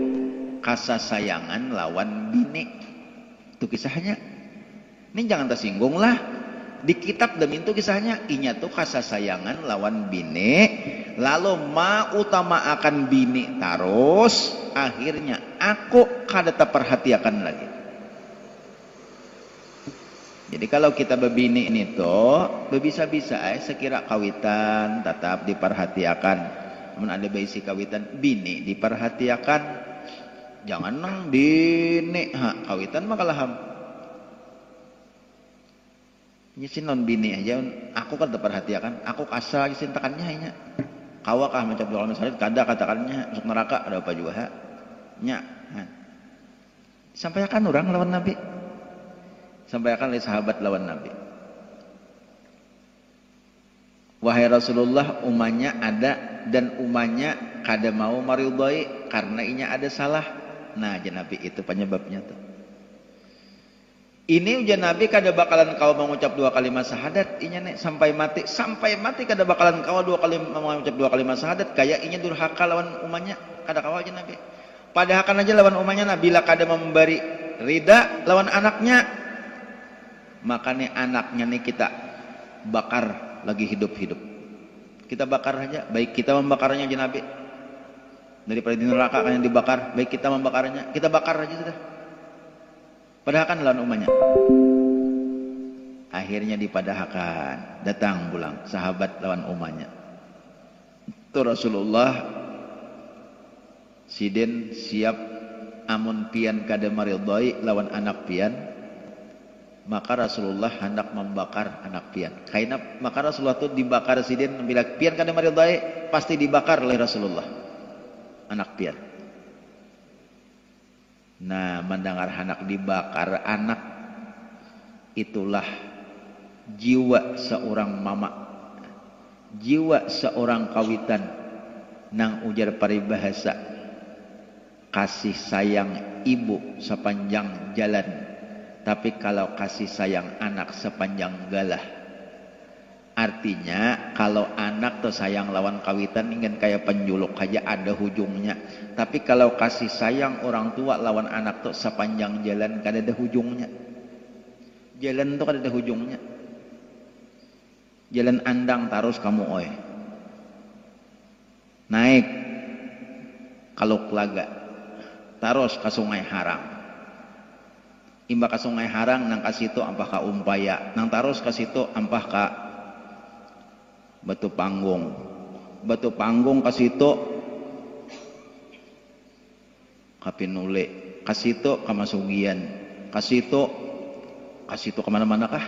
kasasayangan lawan bini. Itu kisahnya. Ini jangan tersinggung lah. Di kitab demi itu kisahnya. Inya tuh kasasayangan lawan bini. Lalu utama akan bini terus. Akhirnya aku kada terperhatikan lagi. Jadi kalau kita bebini ini tuh bisa-bisa sekira kawitan tetap diperhatikan. Namun ada bisi kawitan bini diperhatikan. Jangan nang bini kawitan mah kalaham. Nyisin non bini aja aku kan terperhatikan. Aku kasar nyisin tekannya nya. Kawakah macam doa salat kada katakannya masuk neraka ada apa juga nya. Sampaikan orang lawan Nabi. Sampaikan oleh sahabat lawan Nabi. wahai Rasulullah, umanya ada dan umanya kada mau maridhoi karena inya ada salah. Nah, aja Nabi itu penyebabnya tuh. Ini ujian Nabi kada bakalan kau mengucap 2 kalimat syahadat inya nek sampai mati kada bakalan kau mengucap 2 kalimat syahadat kayak inya durhaka lawan umanya kada kau aja Nabi. Padahal kan aja lawan umanya Nabi bila kada memberi rida lawan anaknya, makanya anaknya nih kita bakar lagi hidup-hidup. Kita bakar aja, baik kita membakarnya aja Nabi. Daripada di neraka kan yang dibakar, baik kita membakarnya, kita bakar aja sudah. Padahal kan lawan umanya. Akhirnya dipadahkan, datang pulang sahabat lawan umanya. Itu Rasulullah siden siap amun pian kada maridhoi lawan anak pian, maka Rasulullah hendak membakar anak pian. Maka Rasulullah itu dibakar siden bila pian kada maridhoi pasti dibakar oleh Rasulullah anak pian. Nah, mendengar anak dibakar anak, itulah jiwa seorang mama, jiwa seorang kawitan nang ujar paribahasa kasih sayang ibu sepanjang jalan, tapi kalau kasih sayang anak sepanjang galah. Artinya kalau anak tuh sayang lawan kawitan ingin kayak penjuluk aja ada hujungnya. Tapi kalau kasih sayang orang tua lawan anak tuh sepanjang jalan kada ada hujungnya. Jalan tuh kada ada hujungnya. Jalan andang terus kamu oi. Naik kalau Kelaga terus ke Sungai Harang. Imba ke Sungai Harang nang ka situ ampah ka Umpaya, nang terus ke situ ampah ka Batu Panggung. Batu Panggung ke situ ka Pinule, ke situ ka Masugian, ke situ kemana-mana kah?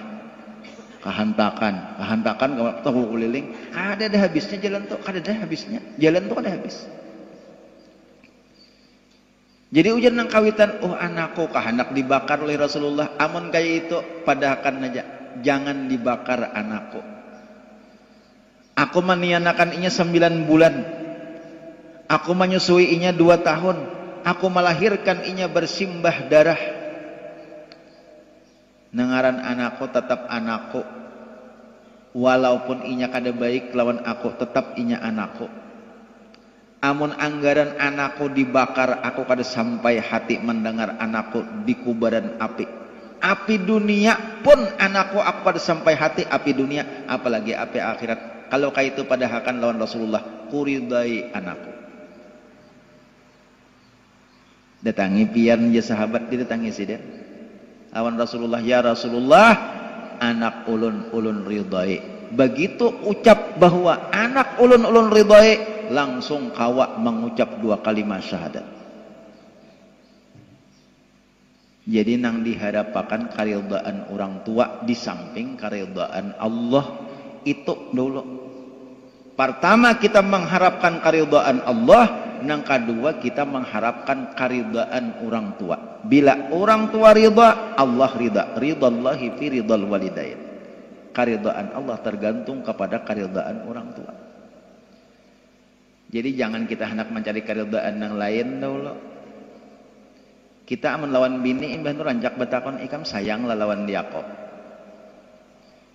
Kehantakan ke Kuliling. Ada habisnya jalan tuh, ada habisnya. Jalan tuh ada habis. Jadi ujian nang kawitan, oh anakku kahanak dibakar oleh Rasulullah. Amun kayak itu padahkan aja, jangan dibakar anakku. Aku menianakan inya 9 bulan. Aku menyusui inya 2 tahun. Aku melahirkan inya bersimbah darah. Nengaran anakku tetap anakku. Walaupun inya kada baik lawan aku, tetap inya anakku. Amun anggaran anakku dibakar, aku kada sampai hati mendengar anakku di kubaran api. Api dunia pun anakku aku kada sampai hati api dunia, apalagi api akhirat. Kalau kayak itu padahakan lawan Rasulullah, kuridai anakku. Datangi pian ya sahabat, didatangi siden. Lawan Rasulullah, ya Rasulullah, anak ulun ridai. Begitu ucap bahwa anak ulun ridai, langsung kawa mengucap 2 kalimat syahadat. Jadi nang dihadapakan karidaan orang tua di samping karidaan Allah itu dulu. Pertama kita mengharapkan karidaan Allah, nang kedua kita mengharapkan karidaan orang tua. Bila orang tua ridha, Allah ridha. Ridallahi fi ridal walidain. Karidaan Allah tergantung kepada karidaan orang tua. Jadi jangan kita hendak mencari karidaan yang lain dulu. Kita melawan bini imbah nu rancak betakon ikam sayang lawan diako.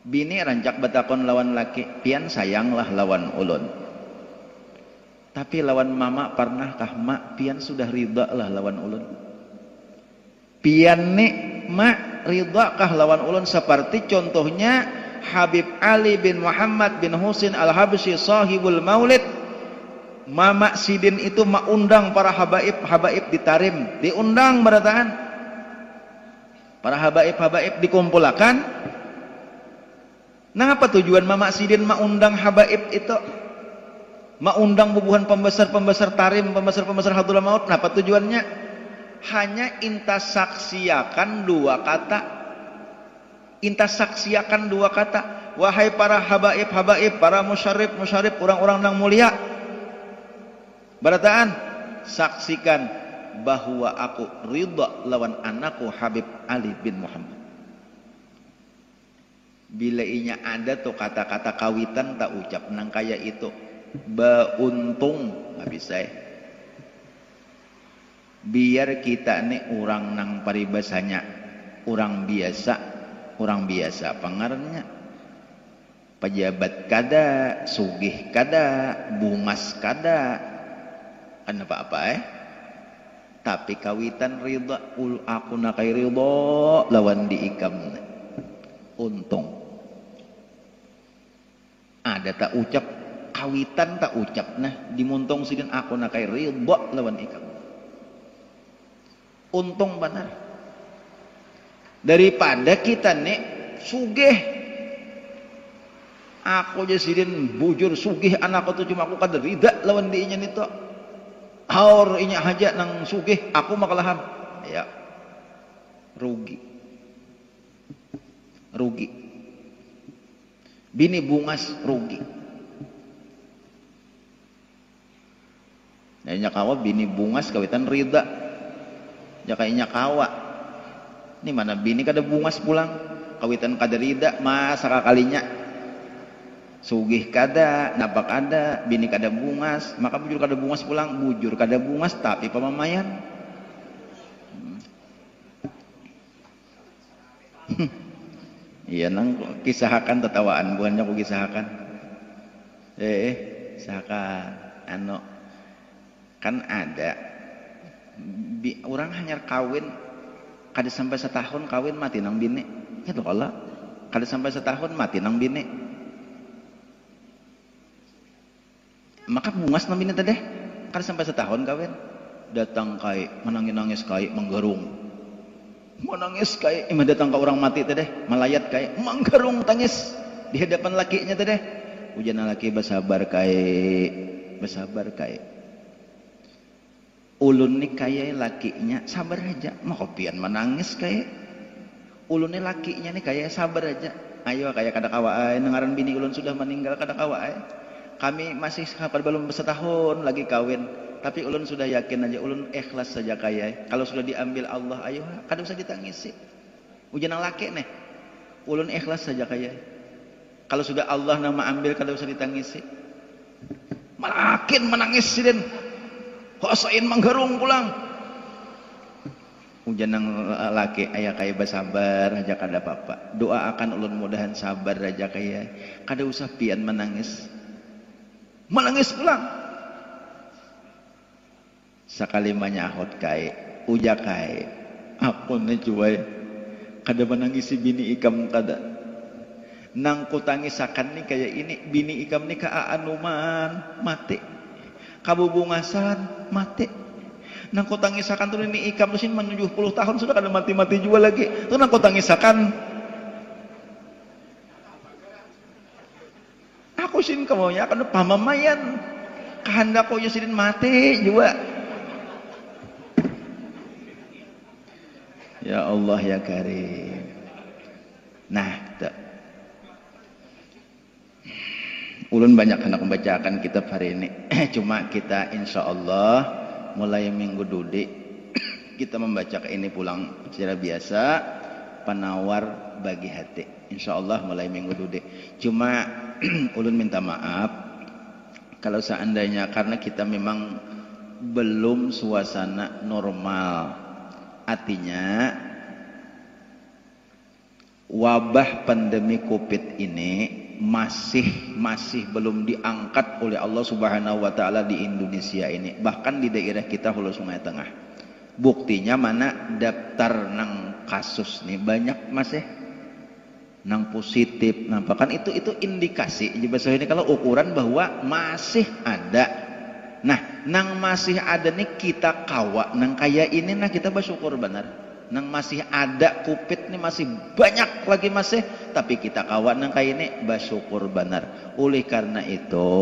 Bini rancak betakon lawan laki, pian sayanglah lawan ulun. Tapi lawan mama pernahkah mak pian sudah ridha lah lawan ulun. Pian nek mak ridha kah lawan ulun, seperti contohnya Habib Ali bin Muhammad bin Husain Al-Habsyi sahibul Maulid. Mama sidin itu mengundang para habaib di Tarim, diundang berataan. Para habaib dikumpulkan. Nah, apa tujuan Mama Sidin mengundang habaib itu? Mengundang bubuhan pembesar-pembesar Tarim, pembesar-pembesar Hadul Maut. Nah, apa tujuannya? Hanya intasaksiakan 2 kata. Intasaksiakan 2 kata. Wahai para habaib, para musyarif, orang-orang yang mulia. Berataan, saksikan bahwa aku ridha lawan anakku Habib Ali bin Muhammad. Bila inya ada tuh kata-kata kawitan tak ucap nang kaya itu beuntung nggak bisa ya. Biar kita nih orang nang paribasanya orang biasa pangarnya pejabat kada, sugih kada, bungas kada, kan apa-apa tapi kawitan ridha aku nakai ridha lawan diikam untung ada tak ucap kawitan tak ucap nah dimuntong sidin aku nakai ridha lawan ikam untung benar daripada kita nih sugih aku jasidin bujur sugih anak tuh cuma aku kada ridha lawan diinya nito haur inya haja nang sugih aku makalahan ya rugi bini bungas rugi nya kawa bini bungas kawitan ridha jakainya kawa ini mana bini kada bungas pulang kawitan kada ridha masa kalinya sugih kada napak ada bini kada bungas maka bujur kada bungas pulang bujur kada bungas tapi pamamayan iya nang kisahakan tetawaan bukannya aku kisahakan kisahakan kan ada orang hanya kawin kada sampai setahun kawin mati nang bini itu Allah kada sampai setahun mati nang bini maka bungas nang bini tadi kada sampai setahun kawin datang kai menangis kai menggerung menangis kai datang ke orang mati tadi melayat kai menggerung tangis di hadapan lakinya tadi hujan laki bersabar kai ulun ni kaya lakinya sabar aja mau kopian menangis kayak ulun ni lakinya ni kaya sabar aja ayo kaya kada kawaai nengaran bini ulun sudah meninggal kada kawaai kami masih kapan belum setahun lagi kawin tapi ulun sudah yakin aja ulun ikhlas saja kaya kalau sudah diambil Allah ayo kada usah ditangisi ujian laki nih ulun ikhlas saja kaya kalau sudah Allah nama ambil kada usah ditangisi makin menangis sidin hosain menggerung pulang hujan nang laki ayah kaya bersabar aja kada apa-apa doa akan ulun mudahan sabar aja kaya kada usah pian menangis pulang sakali manyahot kaya uja kaya aku na cuy kada menangisi bini ikam kada nang kutangisakan nih kaya ini bini ikam nih kaanuman mati kabubungasan mati nang ko tangisakan tuh ini ikam tuh 70 tahun sudah kada mati-mati juga lagi tuh nang ko tangisakan aku sin kamaunya kan pamamayan kehendak ko sin mati juga ya Allah ya Karim nah ulun banyak hendak membacakan kitab hari ini cuma kita insya Allah mulai minggu dudi kita membaca ini pulang secara biasa penawar bagi hati insya Allah mulai minggu dudi cuma ulun minta maaf kalau seandainya karena kita memang belum suasana normal artinya wabah pandemi COVID ini masih belum diangkat oleh Allah Subhanahu wa taala di Indonesia ini bahkan di daerah kita Hulu Sungai Tengah buktinya mana daftar nang kasus nih banyak masih nang positif nampakan itu indikasi bahasa ini kalau ukuran bahwa masih ada nah nang masih ada nih kita kawa nang kaya ini nah kita bersyukur benar nang masih ada COVID nih masih banyak lagi masih tapi kita kawan nang kayak ini bersyukur benar oleh karena itu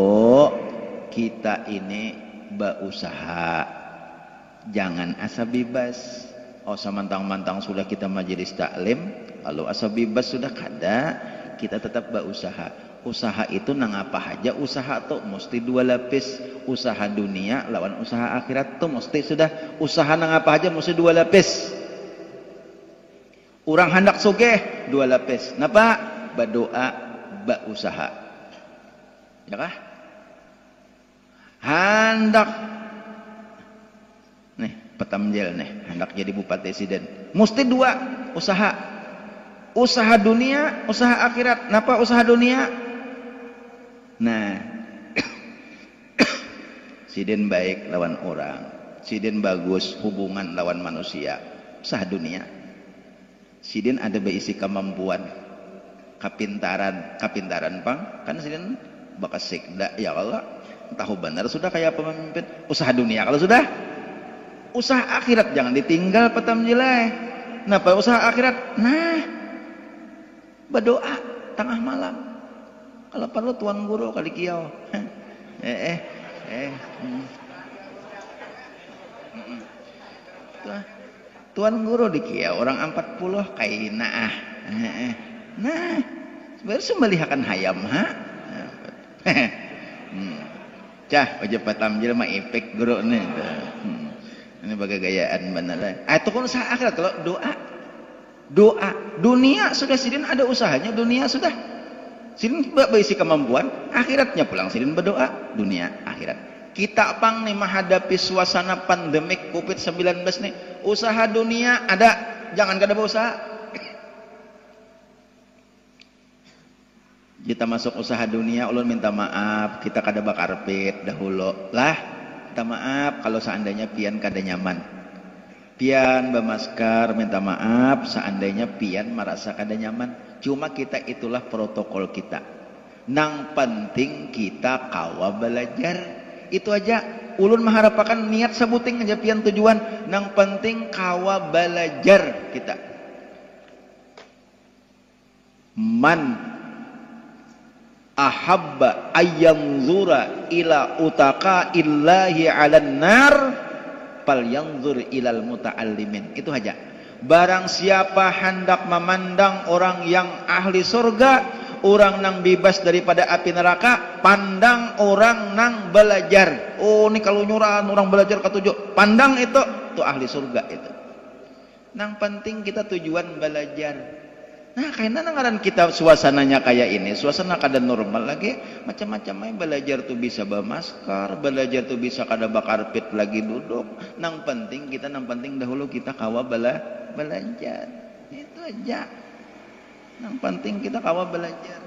kita ini berusaha jangan asa bebas samantang-mantang sudah kita majelis taklim lalu asa bebas sudah kada kita tetap berusaha usaha itu nang apa aja usaha tuh mesti dua lapis usaha dunia lawan usaha akhirat tuh mesti sudah usaha nang apa aja mesti dua lapis orang hendak sugih dua lapis napa berdoa, berusaha. Ya kah? Hendak nih petamjel nih, hendak jadi bupati presiden. Mesti dua usaha. Usaha dunia, usaha akhirat. Napa usaha dunia? Nah, siden baik lawan orang, siden bagus hubungan lawan manusia. Usaha dunia. Siden ada berisi kemampuan, kapintaran pang. Kan siden bakas sekda, ya Allah. Tahu benar sudah kayak pemimpin. Usaha dunia kalau sudah, usaha akhirat jangan ditinggal petamjilai. Napa usaha akhirat? Nah, berdoa tengah malam. Kalau perlu tuan guru kali kiau. Tuan guru di kiau orang 40 kaina ah. Nah, sebenarnya sembelihakan hayam ha. Cah wajib patamjil mah ipek guru nih. Ini bagai gayaan benar. Itu kan usaha akhirat. Kalau doa dunia sudah sidin ada usahanya, dunia sudah sidin berisi kemampuan, akhiratnya pulang sidin berdoa, dunia akhirat. Kita pang nih menghadapi suasana pandemik COVID-19 nih, usaha dunia ada, jangan kada berusaha. Kita masuk usaha dunia, ulun minta maaf, kita kada bakarpet dahulu lah. Minta maaf kalau seandainya pian kada nyaman. Pian bermasker, minta maaf seandainya pian merasa kada nyaman. Cuma kita itulah protokol kita. Nang penting kita kawa belajar. Itu aja. Ulun mengharapkan niat sebuting aja pian tujuan. Nang penting kawa belajar kita. Man ahabba ayyanzura ila utaka illahi 'alan nar falyanzur ilal muta'allimin. Itu aja. Barang siapa hendak memandang orang yang ahli surga, orang nang bebas daripada api neraka, pandang orang nang belajar. Oh, ini kalau nyuran orang belajar ketujuh, pandang itu tuh ahli surga itu. Nang penting kita tujuan belajar. Nah, karena nangaran kita suasananya kayak ini, suasana kada normal lagi, macam-macam aja belajar tuh bisa bermasker, belajar tuh bisa kada bakarpet lagi duduk. Nang penting dahulu kita kawa belajar. Itu aja. Nang penting kita kawa belajar.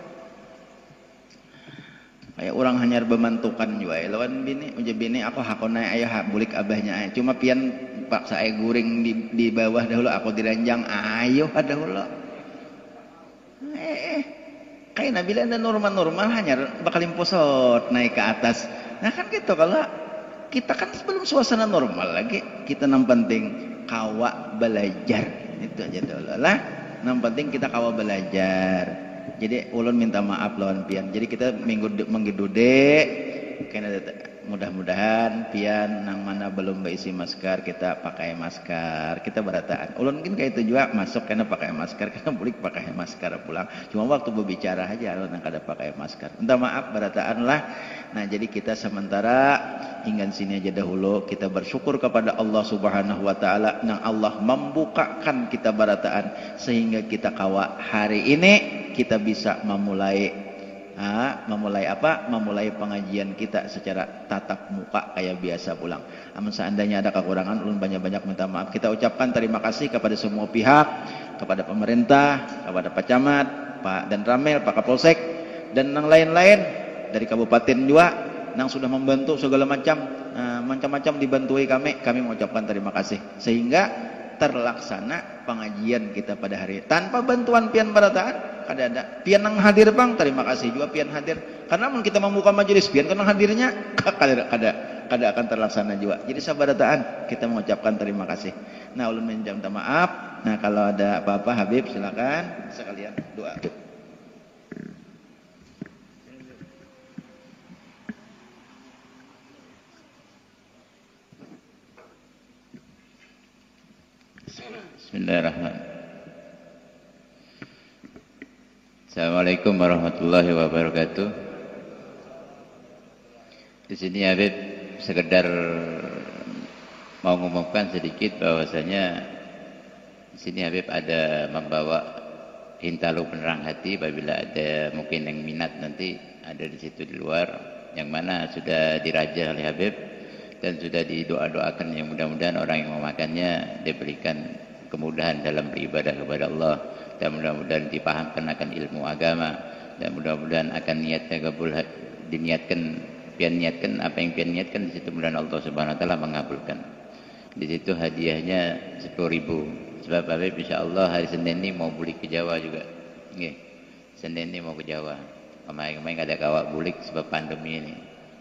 Kayak orang hanyar bemantukan juga. Lawan bini, uja bini aku hakona ayah bulik abahnya ayah. Cuma pian paksa ayah guring di bawah dahulu, aku diranjang ayo dahulu. Kayak nabila ada normal hanya bakal imposot naik ke atas. Nah kan gitu, kalau kita kan sebelum suasana normal lagi, kita nang penting kawa belajar. Itu aja dulu lah. Nang penting kita kawa belajar. Jadi ulun minta maaf lawan pian. Jadi kita menggedude mudah-mudahan pian nang mana belum berisi masker kita pakai masker, kita berataan. Ulun mungkin kayak itu juga masuk karena pakai masker, karena bulik pakai masker pulang. Cuma waktu berbicara aja ulun nang kada pakai masker. Minta maaf berataan lah. Nah, jadi kita sementara hingga sini aja dahulu, kita bersyukur kepada Allah Subhanahu wa taala nang Allah membukakan kita berataan sehingga kita kawa hari ini kita bisa memulai apa? Memulai pengajian kita secara tatap muka kayak biasa pulang. Namun seandainya ada kekurangan, ulun banyak-banyak minta maaf. Kita ucapkan terima kasih kepada semua pihak, kepada pemerintah, kepada Pak Camat, Pak Dan Ramil, Pak Kapolsek, dan yang lain-lain dari kabupaten juga, yang sudah membantu segala macam dibantui kami mengucapkan terima kasih. Sehingga terlaksana pengajian kita pada hari ini. Tanpa bantuan pian berataan kada ada. Pian nang hadir bang, terima kasih juga pian hadir. Karena mun kita membuka majelis pian kan hadirnya kada akan terlaksana juga. Jadi sabarataan kita mengucapkan terima kasih. Nah, ulun minta maaf. Nah, kalau ada apa-apa Habib silakan sekalian doa. Bismillahirrahmanirrahim. Assalamualaikum warahmatullahi wabarakatuh. Di sini Habib sekedar mau ngomongkan sedikit bahwasanya di sini Habib ada membawa Hintalo Penerang Hati, apabila ada mungkin yang minat nanti ada di situ di luar, yang mana sudah dirajah oleh Habib dan sudah didoa-doakan yang mudah-mudahan orang yang memakannya diberikan kemudahan dalam beribadah kepada Allah, dan mudah-mudahan dipahamkan akan ilmu agama, dan mudah-mudahan akan niatnya kabul, niatkan apa yang pian niatkan di situ, mudah-mudahan Allah Subhanahu wa taala mengabulkan. Di situ hadiahnya 10.000. Sebab Habib insyaallah hari Senin ini mau bulik ke Jawa juga. Nggih. Senin ini mau ke Jawa. Kemarin ada kawak bulik sebab pandemi ini.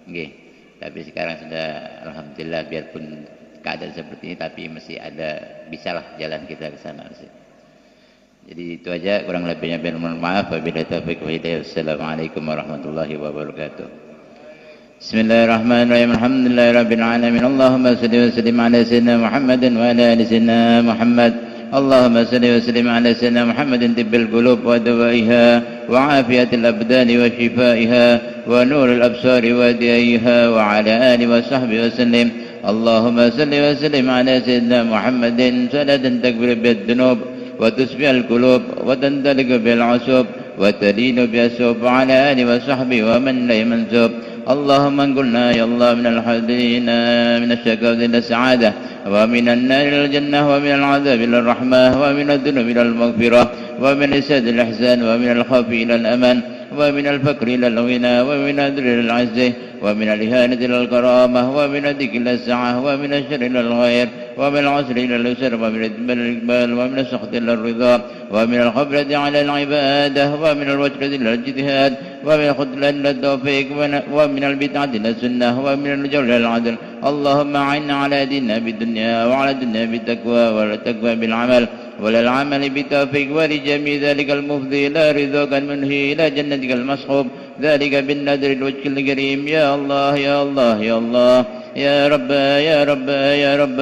Nggih. Tapi sekarang sudah alhamdulillah, biarpun keadaan seperti ini tapi masih ada, bisalah jalan kita ke sana. Jadi itu aja, kurang lebihnya mohon maaf. Wabillahi taufiq wa hidayah. Assalamualaikum warahmatullahi wabarakatuh. Bismillahirrahmanirrahim. Alhamdulillahirabbil alamin. Allahumma shalli wa sallim ala sayyidina Muhammadin wa ala ali sayyidina Muhammad. Allahumma salli wa sallim ala sayyidina Muhammadin tibbil qulub wa dawaiha wa afiyatil abdani wa shifaiha wa nuril absari wa diyaiha wa ala ali wa sahbihi wa sallim. Allahumma salli wa sallim ala sayyidina Muhammadin salatan takbir bid dunub wa tusbi'al qulub wa tandaliku bil usub wa talinu bi asub wa ala ali wa sahbihi wa man la mansub. اللهم انقلنا يا الله من الحزين من الشقاوة إلى السعادة، ومن النار إلى الجنة، ومن العذاب إلى الرحمة، ومن الذنوب إلى المغفرة، ومن الإساد إلى الإحسان، ومن الخوف إلى الأمان، ومن الفقر إلى الغنى، ومن الذل إلى العزة، ومن الإهانة إلى الكرامة، ومن الذكر إلى السعة، ومن الشر إلى الخير، ومن العسر إلى اليسر، ومن الإقبال، ومن السخط إلى الرضا، ومن الخبرة على العبادة، ومن الوجرة إلى الاجتهاد، ومن الخذلان إلى التوفيق، ومن البدعة إلى السنة، ومن الجور إلى العدل. اللهم أعنا على ديننا بالدنيا، وعلى الدنيا بالتقوى، ولا التقوى بالعمل، ولا العمل بالتوفيق، ولجميع ذلك المفضي إلى رضاك المنهي إلى جنتك المصحوب، ذلك بالنذر الوجه الكريم. يا الله يا الله يا الله، يا رب يا رب يا رب،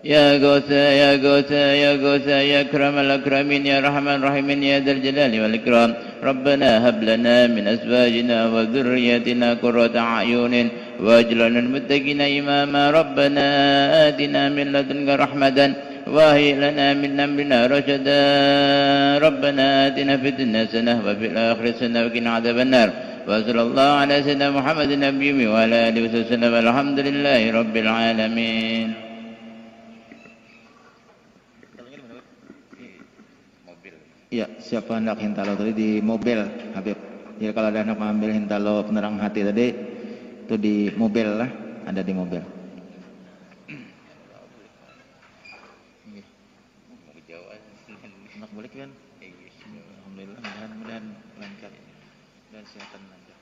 يا غوث يا غوث يا غوث يا أكرم الأكرمين، يا رحمن الراحمين، يا ذا الجلال والإكرام. ربنا هب لنا من أزواجنا وذرياتنا قرة أعين واجعلنا للمتقين إماما. ربنا آتنا من لدنك رحمة وهيئ لنا من أمرنا رشدا. ربنا آتنا في الدنيا حسنة وفي الآخرة حسنة وقنا عذاب النار. وصلى الله على سيدنا محمد النبي وعلى آله وسلم. الحمد لله رب العالمين. Ya, siapa hendak hintalo tadi di mobil Habib. Jadi kalau ada hendak mengambil hintalo penerang hati tadi itu di mobil lah, ada di mobil. Enak balik kan? Alhamdulillah, mudah-mudahan lancar dan sehat lancar.